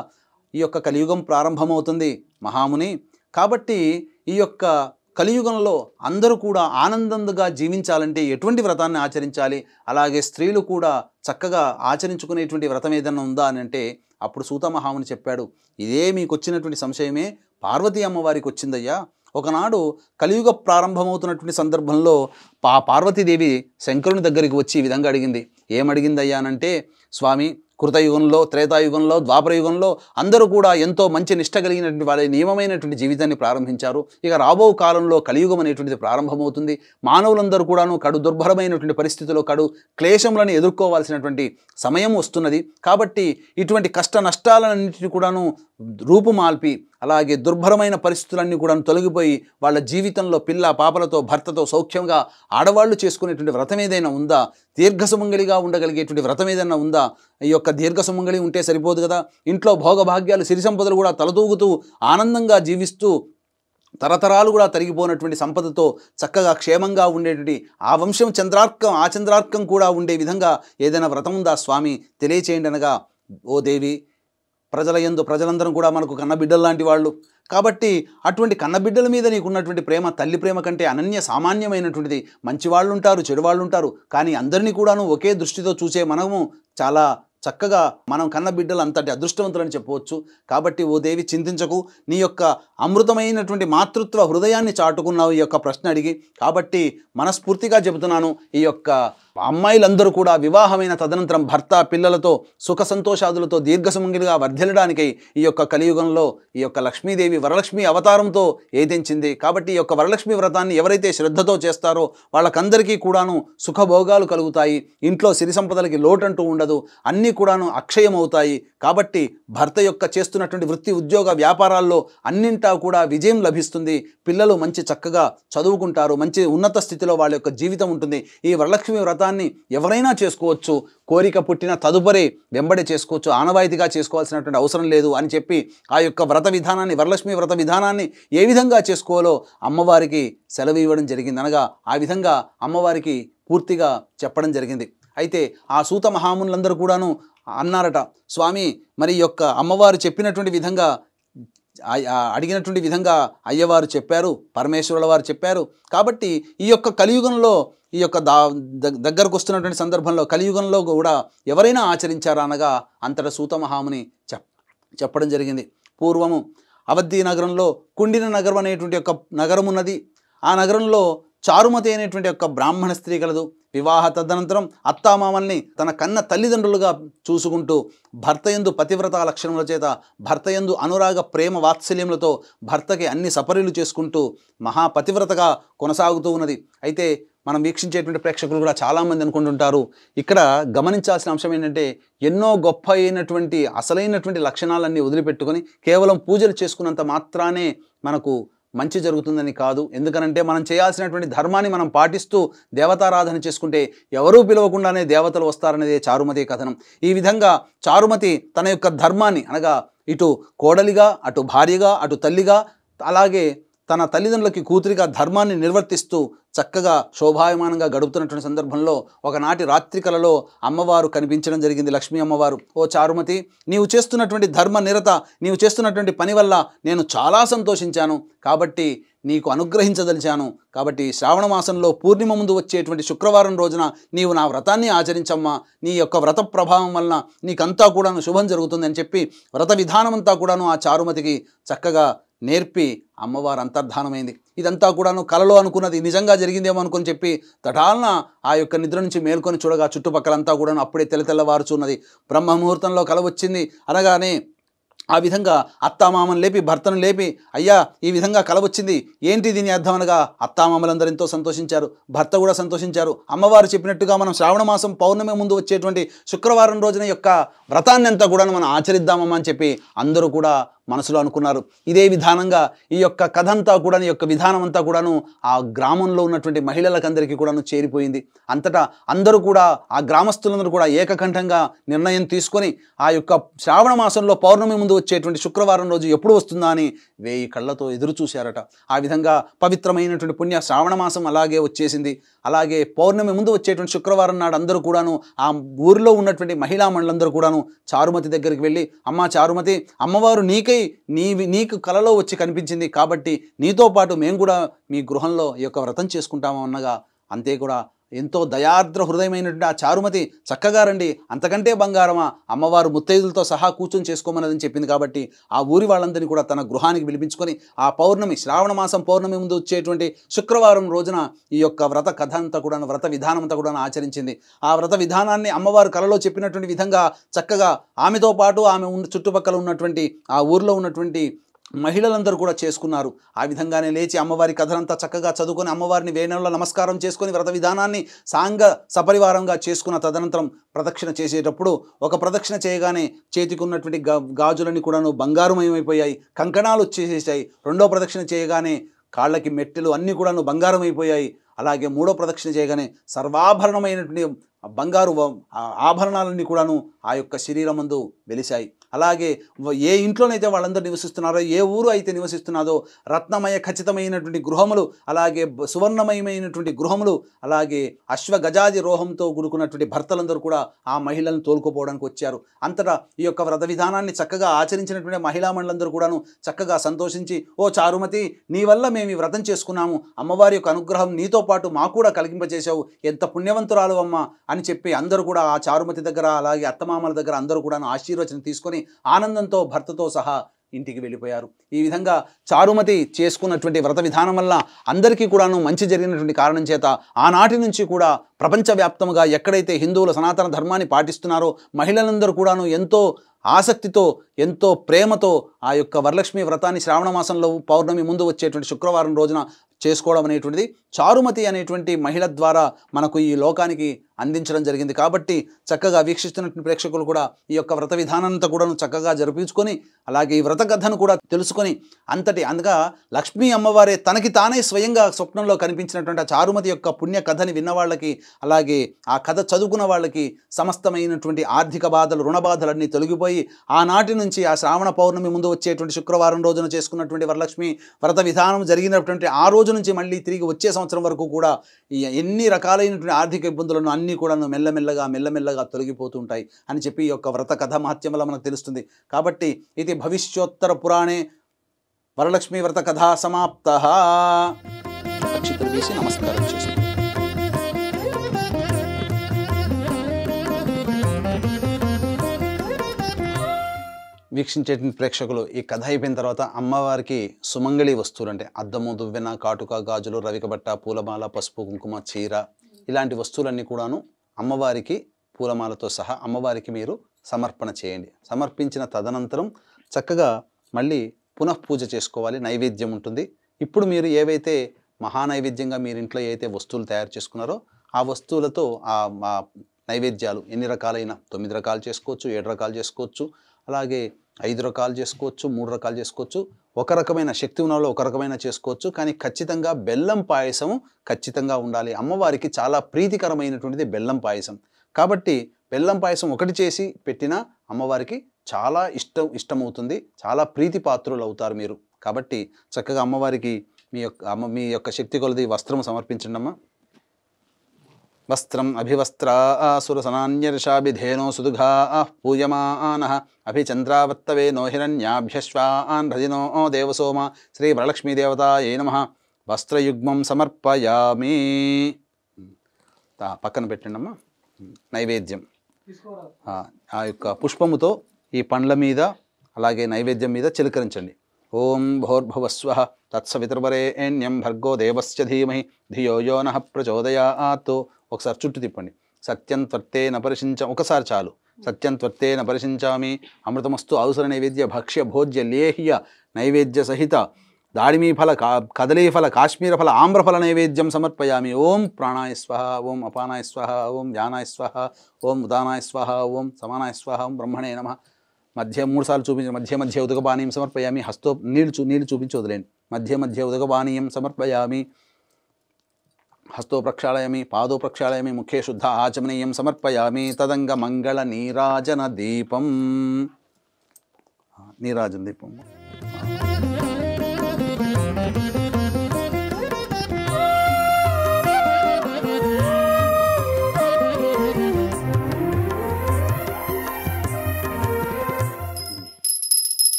ఈ యొక్క కలియుగం ప్రారంభమవుతుంది మహాముని. కాబట్టి ఈ యొక్క కలియుగంలో అందరూ కూడా ఆనందంగా జీవించాలంటే ఎటువంటి వ్రతాన్ని ఆచరించాలి, అలాగే స్త్రీలు కూడా చక్కగా ఆచరించుకునేటువంటి వ్రతం ఏదైనా ఉందా అని అంటే అప్పుడు సూత మహాముని చెప్పాడు, ఇదే మీకు వచ్చినటువంటి సంశయమే పార్వతీ అమ్మవారికి వచ్చిందయ్యా. ఒకనాడు కలియుగ ప్రారంభమవుతున్నటువంటి సందర్భంలో పార్వతీదేవి శంకరుని దగ్గరికి వచ్చి ఈ విధంగా అడిగింది. ఏమడిగిందయ్యానంటే, స్వామి కృతయుగంలో త్రేతాయుగంలో ద్వాపరయుగంలో అందరూ కూడా ఎంతో మంచి నిష్ట కలిగినటువంటి వాళ్ళ నియమమైనటువంటి జీవితాన్ని ప్రారంభించారు. ఇక రాబో కాలంలో కలియుగం అనేటువంటిది ప్రారంభమవుతుంది. మానవులందరూ కూడాను కడు దుర్భరమైనటువంటి పరిస్థితుల్లో కడు క్లేశములను ఎదుర్కోవాల్సినటువంటి సమయం వస్తున్నది. కాబట్టి ఇటువంటి కష్ట నష్టాలన్నింటినీ కూడాను రూపుమాల్పి అలాగే దుర్భరమైన పరిస్థితులన్నీ కూడా తొలగిపోయి వాళ్ళ జీవితంలో పిల్ల పాపలతో భర్తతో సౌఖ్యంగా ఆడవాళ్లు చేసుకునేటువంటి వ్రతం ఏదైనా ఉందా, దీర్ఘసుమంగళిగా ఉండగలిగేటువంటి వ్రతం ఏదైనా ఉందా? ఈ యొక్క దీర్ఘసుమంగళి ఉంటే సరిపోదు కదా, ఇంట్లో భోగభాగ్యాలు సిరి సంపదలు కూడా తలతూగుతూ ఆనందంగా జీవిస్తూ తరతరాలు కూడా తరిగిపోయినటువంటి సంపదతో చక్కగా క్షేమంగా ఉండేటువంటి ఆ వంశం చంద్రార్కం కూడా ఉండే విధంగా ఏదైనా వ్రతం ఉందా స్వామి తెలియచేయండి అనగా, ఓ దేవి ప్రజలందరం కూడా మనకు కన్నబిడ్డలు లాంటి వాళ్ళు కాబట్టి అటువంటి కన్నబిడ్డల మీద నీకున్నటువంటి ప్రేమ తల్లి ప్రేమ కంటే అనన్య సామాన్యమైనటువంటిది. మంచివాళ్ళు ఉంటారు, చెడువాళ్ళు ఉంటారు, కానీ అందరినీ కూడాను ఒకే దృష్టితో చూసే మనము చాలా చక్కగా మనం కన్న బిడ్డలు అంతటి అదృష్టవంతులని చెప్పవచ్చు. కాబట్టి ఓ దేవి చింతించకు, నీ యొక్క అమృతమైనటువంటి మాతృత్వ హృదయాన్ని చాటుకున్నావు ఈ యొక్క ప్రశ్న అడిగి. కాబట్టి మనస్ఫూర్తిగా చెబుతున్నాను, ఈ యొక్క అమ్మాయిలందరూ కూడా వివాహమైన తదనంతరం భర్త పిల్లలతో సుఖ సంతోషాదులతో దీర్ఘసుమంగిలిగా వర్ధిల్లడానికై ఈ యొక్క కలియుగంలో ఈ యొక్క లక్ష్మీదేవి వరలక్ష్మి అవతారంతో ఏదించింది. కాబట్టి ఈ యొక్క వరలక్ష్మి వ్రతాన్ని ఎవరైతే శ్రద్ధతో చేస్తారో వాళ్ళకందరికీ కూడాను సుఖభోగాలు కలుగుతాయి. ఇంట్లో సిరి సంపదలకి లోటంటూ ఉండదు. అన్ని అన్నీ కూడాను అక్షయమవుతాయి. కాబట్టి భర్త యొక్క చేస్తున్నటువంటి వృత్తి ఉద్యోగ వ్యాపారాల్లో అన్నింటా కూడా విజయం లభిస్తుంది. పిల్లలు మంచి చక్కగా చదువుకుంటారు, మంచి ఉన్నత స్థితిలో వాళ్ళ యొక్క జీవితం ఉంటుంది. ఈ వరలక్ష్మి వ్రతాన్ని ఎవరైనా చేసుకోవచ్చు, కోరిక పుట్టిన తదుపరి వెంబడి చేసుకోవచ్చు, ఆనవాయితీగా చేసుకోవాల్సినటువంటి అవసరం లేదు అని చెప్పి ఆ యొక్క వ్రత విధానాన్ని, వరలక్ష్మి వ్రత విధానాన్ని ఏ విధంగా చేసుకోవాలో అమ్మవారికి సెలవు ఇవ్వడం జరిగింది. అనగా ఆ విధంగా అమ్మవారికి పూర్తిగా చెప్పడం జరిగింది. అయితే ఆ సూత మహామునులందరూ కూడాను అన్నారట, స్వామి మరి యొక్క అమ్మవారు చెప్పినటువంటి విధంగా అడిగినటువంటి విధంగా అయ్యవారు చెప్పారు, పరమేశ్వరుల వారు చెప్పారు. కాబట్టి ఈ యొక్క కలియుగంలో ఈ యొక్క దగ్గరకు వస్తున్నటువంటి సందర్భంలో కలియుగంలో కూడా ఎవరైనా ఆచరించారా అనగా అంతటా సూత మహాముని చెప్పడం జరిగింది. పూర్వము అవధి నగరంలో కుండిన నగరం అనేటువంటి యొక్క నగరం ఉన్నది. ఆ నగరంలో చారుమతి అనేటువంటి యొక్క బ్రాహ్మణ స్త్రీ కలదు. వివాహ తదనంతరం అత్తామామల్ని తన కన్న తల్లిదండ్రులుగా చూసుకుంటూ భర్తయందు పతివ్రత లక్షణముల చేత, భర్తయందు అనురాగ ప్రేమ వాత్సల్యములతో భర్తకి అన్ని సపర్యలు చేసుకుంటూ మహాపతివ్రతగా కొనసాగుతూ ఉన్నది. అయితే మనం వీక్షించేటువంటి ప్రేక్షకులు కూడా చాలామంది అనుకుంటుంటారు, ఇక్కడ గమనించాల్సిన అంశం ఏంటంటే ఎన్నో గొప్ప అయినటువంటి అసలైనటువంటి లక్షణాలన్నీ వదిలిపెట్టుకొని కేవలం పూజలు చేసుకున్నంత మాత్రానే మనకు మంచి జరుగుతుందని కాదు. ఎందుకనంటే మనం చేయాల్సినటువంటి ధర్మాన్ని మనం పాటిస్తూ దేవతారాధన చేసుకుంటే ఎవరూ పిలవకుండానే దేవతలు వస్తారనేదే చారుమతి కథనం. ఈ విధంగా చారుమతి తన యొక్క ధర్మాన్ని అనగా ఇటు కోడలిగా, అటు భార్యగా, అటు తల్లిగా, అలాగే తన తల్లిదండ్రులకి కూతురిగా ధర్మాన్ని నిర్వర్తిస్తూ చక్కగా శోభాయమానంగా గడుపుతున్నటువంటి సందర్భంలో ఒకనాటి రాత్రి కలలో అమ్మవారు కనిపించడం జరిగింది, లక్ష్మీ అమ్మవారు. ఓ చారుమతి, నీవు చేస్తున్నటువంటి ధర్మ నిరత, నీవు చేస్తున్నటువంటి పని వల్ల నేను చాలా సంతోషించాను, కాబట్టి నీకు అనుగ్రహించదలిచాను. కాబట్టి శ్రావణ మాసంలో పూర్ణిమ ముందు వచ్చేటువంటి శుక్రవారం రోజున నీవు నా వ్రతాన్ని ఆచరించమ్మా, నీ యొక్క వ్రత ప్రభావం వలన నీకంతా కూడాను శుభం జరుగుతుందని చెప్పి వ్రత విధానమంతా కూడాను ఆ చారుమతికి చక్కగా నేర్పి అమ్మవారు అంతర్ధానమైంది. ఇదంతా కూడాను కలలో అనుకున్నది నిజంగా జరిగిందేమో అనుకొని చెప్పి తటాలన ఆ యొక్క నిద్ర నుంచి మేల్కొని చూడగా చుట్టుపక్కలంతా కూడాను అప్పుడే తెల్లవారుచున్నది. బ్రహ్మ ముహూర్తంలో కల వచ్చింది అనగానే ఆ విధంగా అత్తామామను లేపి భర్తను లేపి, అయ్యా ఈ విధంగా కల వచ్చింది, ఏంటి దీని అర్థం అనగా అత్తామామలందరూ ఎంతో సంతోషించారు, భర్త కూడా సంతోషించారు. అమ్మవారు చెప్పినట్టుగా మనం శ్రావణ మాసం పౌర్ణమి ముందు వచ్చేటువంటి శుక్రవారం రోజున యొక్క వ్రతాన్ని అంతా కూడా మనం ఆచరిద్దామమ్మా అని చెప్పి అందరూ కూడా మనసులో అనుకున్నారు. ఇదే విధానంగా ఈ యొక్క కథ అంతా కూడా, ఈ యొక్క విధానం అంతా కూడాను ఆ గ్రామంలో ఉన్నటువంటి మహిళలకందరికీ కూడాను చేరిపోయింది. అంతటా అందరూ కూడా ఆ గ్రామస్తులందరూ కూడా ఏకకంఠంగా నిర్ణయం తీసుకొని ఆ యొక్క శ్రావణ మాసంలో పౌర్ణమి ముందు వచ్చేటువంటి శుక్రవారం రోజు ఎప్పుడు వస్తుందా అని 1000 కళ్ళతో ఎదురు చూశారట. ఆ విధంగా పవిత్రమైనటువంటి పుణ్య శ్రావణ మాసం అలాగే వచ్చేసింది. అలాగే పౌర్ణమి ముందు వచ్చేటువంటి శుక్రవారం నాడు అందరూ కూడాను ఆ ఊరిలో ఉన్నటువంటి మహిళా మండలందరూ కూడాను చారుమతి దగ్గరికి వెళ్ళి, అమ్మా చారుమతి, అమ్మవారు నీకు కలలో వచ్చి కనిపించింది, కాబట్టి నీతో పాటు మేము కూడా మీ గృహంలో ఈ యొక్క వ్రతం చేసుకుంటాము అన్నగా, అంతే కూడా ఎంతో దయార్ద్ర హృదయమైనటువంటి ఆ చారుమతి చక్కగా రండి, అంతకంటే బంగారమా, అమ్మవారు ముత్తైదులతో సహా కూర్చొని చేసుకోమన్నదని చెప్పింది. కాబట్టి ఆ ఊరి వాళ్ళందరినీ కూడా తన గృహానికి పిలిపించుకొని ఆ పౌర్ణమి, శ్రావణ మాసం పౌర్ణమి ముందు వచ్చేటువంటి శుక్రవారం రోజున ఈ యొక్క వ్రత కథ అంతా కూడా, వ్రత విధానం అంతా కూడా ఆచరించింది. ఆ వ్రత విధానాన్ని అమ్మవారు కలలో చెప్పినటువంటి విధంగా చక్కగా ఆమెతో పాటు ఆమె చుట్టుపక్కల ఉన్నటువంటి ఆ ఊరిలో ఉన్నటువంటి మహిళలందరూ కూడా చేసుకున్నారు. ఆ విధంగానే లేచి అమ్మవారి కథనంతా చక్కగా చదువుకొని అమ్మవారిని వేణంలో నమస్కారం చేసుకొని వ్రత విధానాన్ని సాంగ సపరివారంగా చేసుకున్న తదనంతరం ప్రదక్షిణ చేసేటప్పుడు ఒక ప్రదక్షిణ చేయగానే చేతికి ఉన్నటువంటి గాజులన్నీ కూడాను బంగారుమయమైపోయాయి, కంకణాలు వచ్చేసేసాయి. రెండో ప్రదక్షిణ చేయగానే కాళ్ళకి మెట్టెలు అన్నీ కూడాను బంగారమైపోయాయి. అలాగే మూడో ప్రదక్షిణ చేయగానే సర్వాభరణమైనటువంటి బంగారు ఆభరణాలన్నీ కూడాను ఆ యొక్క శరీరం ముందు వెలిశాయి. అలాగే ఏ ఇంట్లోనైతే వాళ్ళందరూ నివసిస్తున్నారో, ఏ ఊరు అయితే నివసిస్తున్నారో రత్నమయ ఖచ్చితమైనటువంటి గృహములు, అలాగే సువర్ణమయమైనటువంటి గృహములు, అలాగే అశ్వగజాది రోహంతో కూడుకున్నటువంటి భర్తలందరూ కూడా ఆ మహిళలను తోలుకుపోవడానికి వచ్చారు. అంతటా ఈ యొక్క వ్రత విధానాన్ని చక్కగా ఆచరించినటువంటి మహిళా మండలందరూ కూడాను చక్కగా సంతోషించి, ఓ చారుమతి, నీ వల్ల మేము ఈ వ్రతం చేసుకున్నాము, అమ్మవారి యొక్క అనుగ్రహం నీతో పాటు మాకు కూడా కలిగింపజేశావు, ఎంత పుణ్యవంతురాలు అమ్మ అని చెప్పి అందరూ కూడా ఆ చారుమతి దగ్గర అలాగే అత్తమామల దగ్గర అందరూ కూడా ఆశీర్వచనం తీసుకొని ఆనందంతో భర్తతో సహా ఇంటికి వెళ్ళిపోయారు. ఈ విధంగా చారుమతి చేసుకున్నటువంటి వ్రత విధానం వల్ల అందరికీ కూడాను మంచి జరిగినటువంటి కారణం చేత ఆనాటి నుంచి కూడా ప్రపంచవ్యాప్తంగా ఎక్కడైతే హిందువుల సనాతన ధర్మాన్ని పాటిస్తున్నారో మహిళలందరూ కూడాను ఎంతో ఆసక్తితో, ఎంతో ప్రేమతో ఆ యొక్క వరలక్ష్మి వ్రతాన్ని శ్రావణ మాసంలో పౌర్ణమి ముందు వచ్చేటువంటి శుక్రవారం రోజున చేసుకోవడం అనేటువంటిది చారుమతి అనేటువంటి మహిళ ద్వారా మనకు ఈ లోకానికి అందించడం జరిగింది. కాబట్టి చక్కగా వీక్షిస్తున్నటువంటి ప్రేక్షకులు కూడా ఈ యొక్క వ్రత విధానంతో కూడా చక్కగా జరిపించుకొని అలాగే ఈ వ్రత కథను కూడా తెలుసుకొని అందుగా లక్ష్మీ అమ్మవారే తనకి తానే స్వయంగా స్వప్నంలో కనిపించినటువంటి ఆ చారుమతి యొక్క పుణ్య కథని విన్న వాళ్ళకి అలాగే ఆ కథ చదువుకున్న వాళ్ళకి సమస్తమైనటువంటి ఆర్థిక బాధలు రుణ బాధలన్నీ తొలగిపోయి ఆనాటి నుంచి ఆ శ్రావణ పౌర్ణమి ముందు వచ్చేటువంటి శుక్రవారం రోజున చేసుకున్నటువంటి వరలక్ష్మి వ్రత విధానం జరిగినటువంటి ఆ రోజు నుంచి మళ్ళీ తిరిగి వచ్చే సంవత్సరం వరకు కూడా ఎన్ని రకాలైనటువంటి ఆర్థిక ఇబ్బందులను అన్నీ కూడా మెల్లమెల్లగా తొలగిపోతుంటాయి అని చెప్పి ఈ యొక్క వ్రత కథ మహత్యం వల్ల మనకు తెలుస్తుంది. కాబట్టి ఇది భవిష్యోత్తర పురాణే వరలక్ష్మి వ్రత కథా సమాప్తః. అక్షింతలు వేసి నమస్కారం చేసుకుంటాం. వీక్షించేటువంటి ప్రేక్షకులు ఈ కథ అయిపోయిన తర్వాత అమ్మవారికి సుమంగళి వస్తువులు అంటే అద్దము, దువ్వెన, కాటుక, గాజులు, రవికబట్ట, పూలమాల, పసుపు, కుంకుమ, చీర ఇలాంటి వస్తువులన్నీ కూడాను అమ్మవారికి పూలమాలతో సహా అమ్మవారికి మీరు సమర్పణ చేయండి. సమర్పించిన తదనంతరం చక్కగా మళ్ళీ పునఃపూజ చేసుకోవాలి. నైవేద్యం ఉంటుంది. ఇప్పుడు మీరు ఏవైతే మహానైవేద్యంగా మీరు ఇంట్లో ఏవైతే వస్తువులు తయారు చేసుకున్నారో ఆ వస్తువులతో ఆ నైవేద్యాలు ఎన్ని రకాలైన 9 రకాలు చేసుకోవచ్చు, 7 రకాలు చేసుకోవచ్చు, అలాగే 5 రకాలు చేసుకోవచ్చు, 3 రకాలు చేసుకోవచ్చు. ఒక రకమైన శక్తి ఉన్నలో ఒక రకమైన చేసుకోవచ్చు. కానీ ఖచ్చితంగా బెల్లం పాయసం ఖచ్చితంగా ఉండాలి. అమ్మవారికి చాలా ప్రీతికరమైనటువంటిది బెల్లం పాయసం. కాబట్టి బెల్లం పాయసం ఒకటి చేసి పెట్టినా అమ్మవారికి చాలా ఇష్టమవుతుంది. చాలా ప్రీతి పాత్రులు అవుతారు మీరు. కాబట్టి చక్కగా అమ్మవారికి మీ యొక్క శక్తి కొలది వస్త్రం సమర్పించండి అమ్మ. వస్త్రం అభివస్త్రా సురసనాన్యర్షాభిధేనో సుదుఘా పూయమానః అభిచంద్రావర్తవే నో హిరణ్యాభ్యశ్వాన్ రజినో దేవసోమ శ్రీ వరలక్ష్మీదేవతాయై నమః. వస్త్రయుగ్మం సమర్పయామి. పక్కన పెట్టండి అమ్మ. నైవేద్యం ఆ యొక్క పుష్పముతో ఈ పండ్ల మీద అలాగే నైవేద్యం మీద చిలకరించండి. ఓం భోర్భువస్వః తత్సవితుర్వరేణ్యం భర్గో దేవస్య ధీమహి ధియో యో నః ప్రచోదయాత్. ఒకసారి చుట్టూ తిప్పండి. సత్యం త్వర్తేన పరిశించ ఒకసారి చాలు. సత్యం త్వర్తేన పరిశించామి. అమృతమస్తు ఔసర నైవేద్య భక్ష్య భోజ్య లేహ్య నైవేద్య సహిత దాడిమీ ఫల కదలీఫల కాశ్మీర ఫల ఆమ్రఫల నైవేద్యం సమర్పయామి. ఓం ప్రాణాయ స్వహ, ఓం అపానాయ స్వహ, ఓం జ్ఞానాయ స్వహ, ఓం ఉదానాయ స్వహ, ఓం సమానాయ స్వహ, ఓం బ్రహ్మణే నమః. మధ్య 3 సార్లు చూపించి మధ్య ఉదకపానీయం సమర్పయామి. నీళ్ళు చూపించి వదిలేండి. మధ్య ఉదకపానీయం సమర్పయామి. హస్తో ప్రక్షాళయామి, పాదో ప్రక్షాళయామి, ముఖే శుద్ధ ఆచమనీయం సమర్పయామి. తదంగ మంగళ నీరాజన దీపం. నీరాజన దీపం.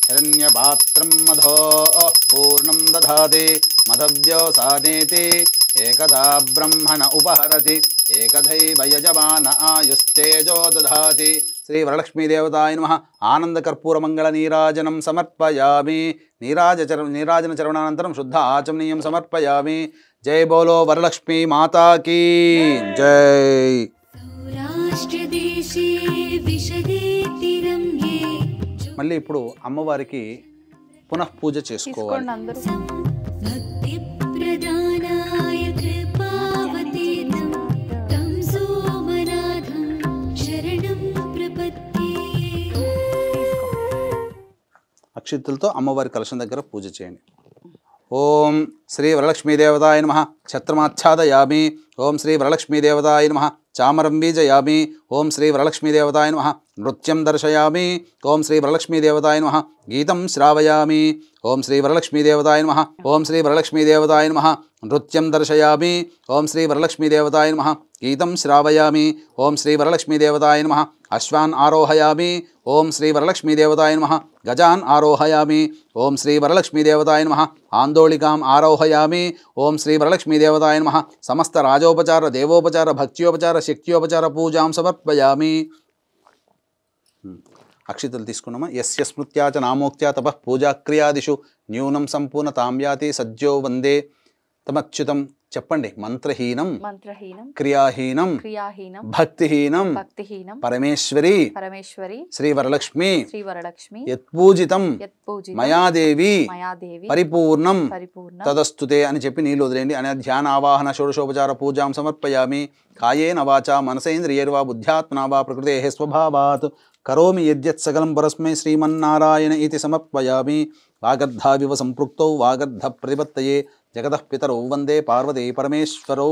హిరణ్యపాత్రం మధో పూర్ణం దధాతి మదవ్యోసానేతి ఏకదా బ్రహ్మణ ఉపహరతి ఏకదైవ యజమాన ఆయుస్తేజో దధాతి. శ్రీ వరలక్ష్మీదేవతాయ నమః. ఆనందకర్పూరమంగళ నీరాజనం సమర్పయామి. నీరాజన చరణానంతరం శుద్ధ ఆచమనీయం సమర్పయామి. జై బోలో వరలక్ష్మీ మాతాకి జై. మళ్ళీ ఇప్పుడు అమ్మవారికి పునఃపూజ చేసుకోవాలి. అక్షింతలతో అమ్మవారి కలశం దగ్గర పూజ చేయండి. ఓం శ్రీ వరలక్ష్మీదేవతాయ నమః. ఛత్రమాచ్ఛాదయామి. ఓం శ్రీ వరలక్ష్మీదేవతాయ నమః. చామరం బీజయామి. ఓం శ్రీ వరలక్ష్మీదేవతాయ నమః. నృత్యం దర్శయామి. ఓం శ్రీ వరలక్ష్మీదేవతాయ నమః. గీతం శ్రావయామి. ఓం శ్రీ వరలక్ష్మీదేవతాయ నమః. ఓం శ్రీ వరలక్ష్మీదేవతాయ నమః. నృత్యం దర్శయామి. ఓం శ్రీ వరలక్ష్మీదేవతాయ నమః. గీతం శ్రావయామి. ఓం శ్రీ వరలక్ష్మీదేవతాయ నమః. అశ్వాన్ ఆరోహయామి. ఓం శ్రీ వరలక్ష్మీదేవతాయ నమః. గజాన్ ఆరోహయామి. ఓం శ్రీ వరలక్ష్మీదేవతాయ నమః. ఆందోళికాం ఆరోహయామి. ఓం శ్రీ వరలక్ష్మీదేవతాయ నమః. సమస్త రాజోపచార దేవోపచార భక్త్యోపచార శక్త్యోపచార పూజాం సమర్పయామి. అక్షితలు తీసుకున్నామా. యస్య స్మృత్యా చ నామోక్త్యా తపః పూజాక్రియాదిషు న్యూనం సంపూర్ణతాం యాతి సజ్జో వందే తమచ్యుతం చెప్పండి. మంత్రహీనం మంత్రహీనం క్రియాహీనం క్రియాహీనం భక్తిహీనం భక్తిహీనం పరమేశ్వరి పరమేశ్వరి శ్రీ వరలక్ష్మి శ్రీ వరలక్ష్మి యత్పూజితం యత్పూజితం మయాదేవి మయాదేవి పరిపూర్ణం పరిపూర్ణ తదస్తుతే అని చెప్పి నీళ్ళు వదిలేయండి. అనే ధ్యాన ఆవాహన షోడశోపచార పూజాం సమర్పయామి. కాయేన వాచా మనసేంద్రియైర్వా బుద్ధ్యాత్మనా వా ప్రకృతేః స్వభావాత్ కరోమి యద్యత్ సకలం పరస్మై శ్రీమన్నారాయణ ఇతి సమర్పయామి. వాగర్ధావివ సంపృక్తౌ వాగర్ధ ప్రతిపత్తయే జగతః పితరౌ వందే పార్వతీ పరమేశ్వరౌ.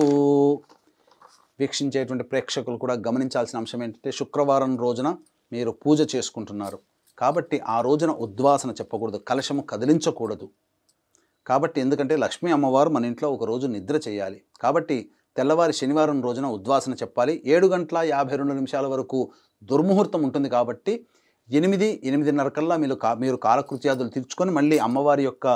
వీక్షించేటువంటి ప్రేక్షకులు కూడా గమనించాల్సిన అంశం ఏంటంటే, శుక్రవారం రోజున మీరు పూజ చేసుకుంటున్నారు కాబట్టి ఆ రోజున ఉద్వాసన చెప్పకూడదు, కలశము కదిలించకూడదు. కాబట్టి ఎందుకంటే లక్ష్మీ అమ్మవారు మన ఇంట్లో ఒక రోజు నిద్ర చేయాలి కాబట్టి తెల్లవారి శనివారం రోజున ఉద్వాసన చెప్పాలి. 7:52 వరకు దుర్ముహూర్తం ఉంటుంది కాబట్టి 8-8:30 కల్లా మీరు కాలకృత్యాదులు తీర్చుకొని మళ్ళీ అమ్మవారి యొక్క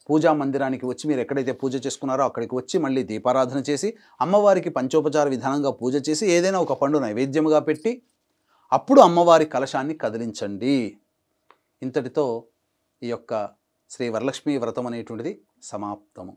పూజా మందిరానికి వచ్చి, మీరు ఎక్కడైతే పూజ చేసుకున్నారో అక్కడికి వచ్చి మళ్ళీ దీపారాధన చేసి అమ్మవారికి పంచోపచార విధానంగా పూజ చేసి ఏదైనా ఒక పండు నైవేద్యముగా పెట్టి అప్పుడు అమ్మవారి కలశాన్ని కదిలించండి. ఇంతటితో ఈ యొక్క శ్రీ వరలక్ష్మీ వ్రతం అనేటువంటిది సమాప్తము.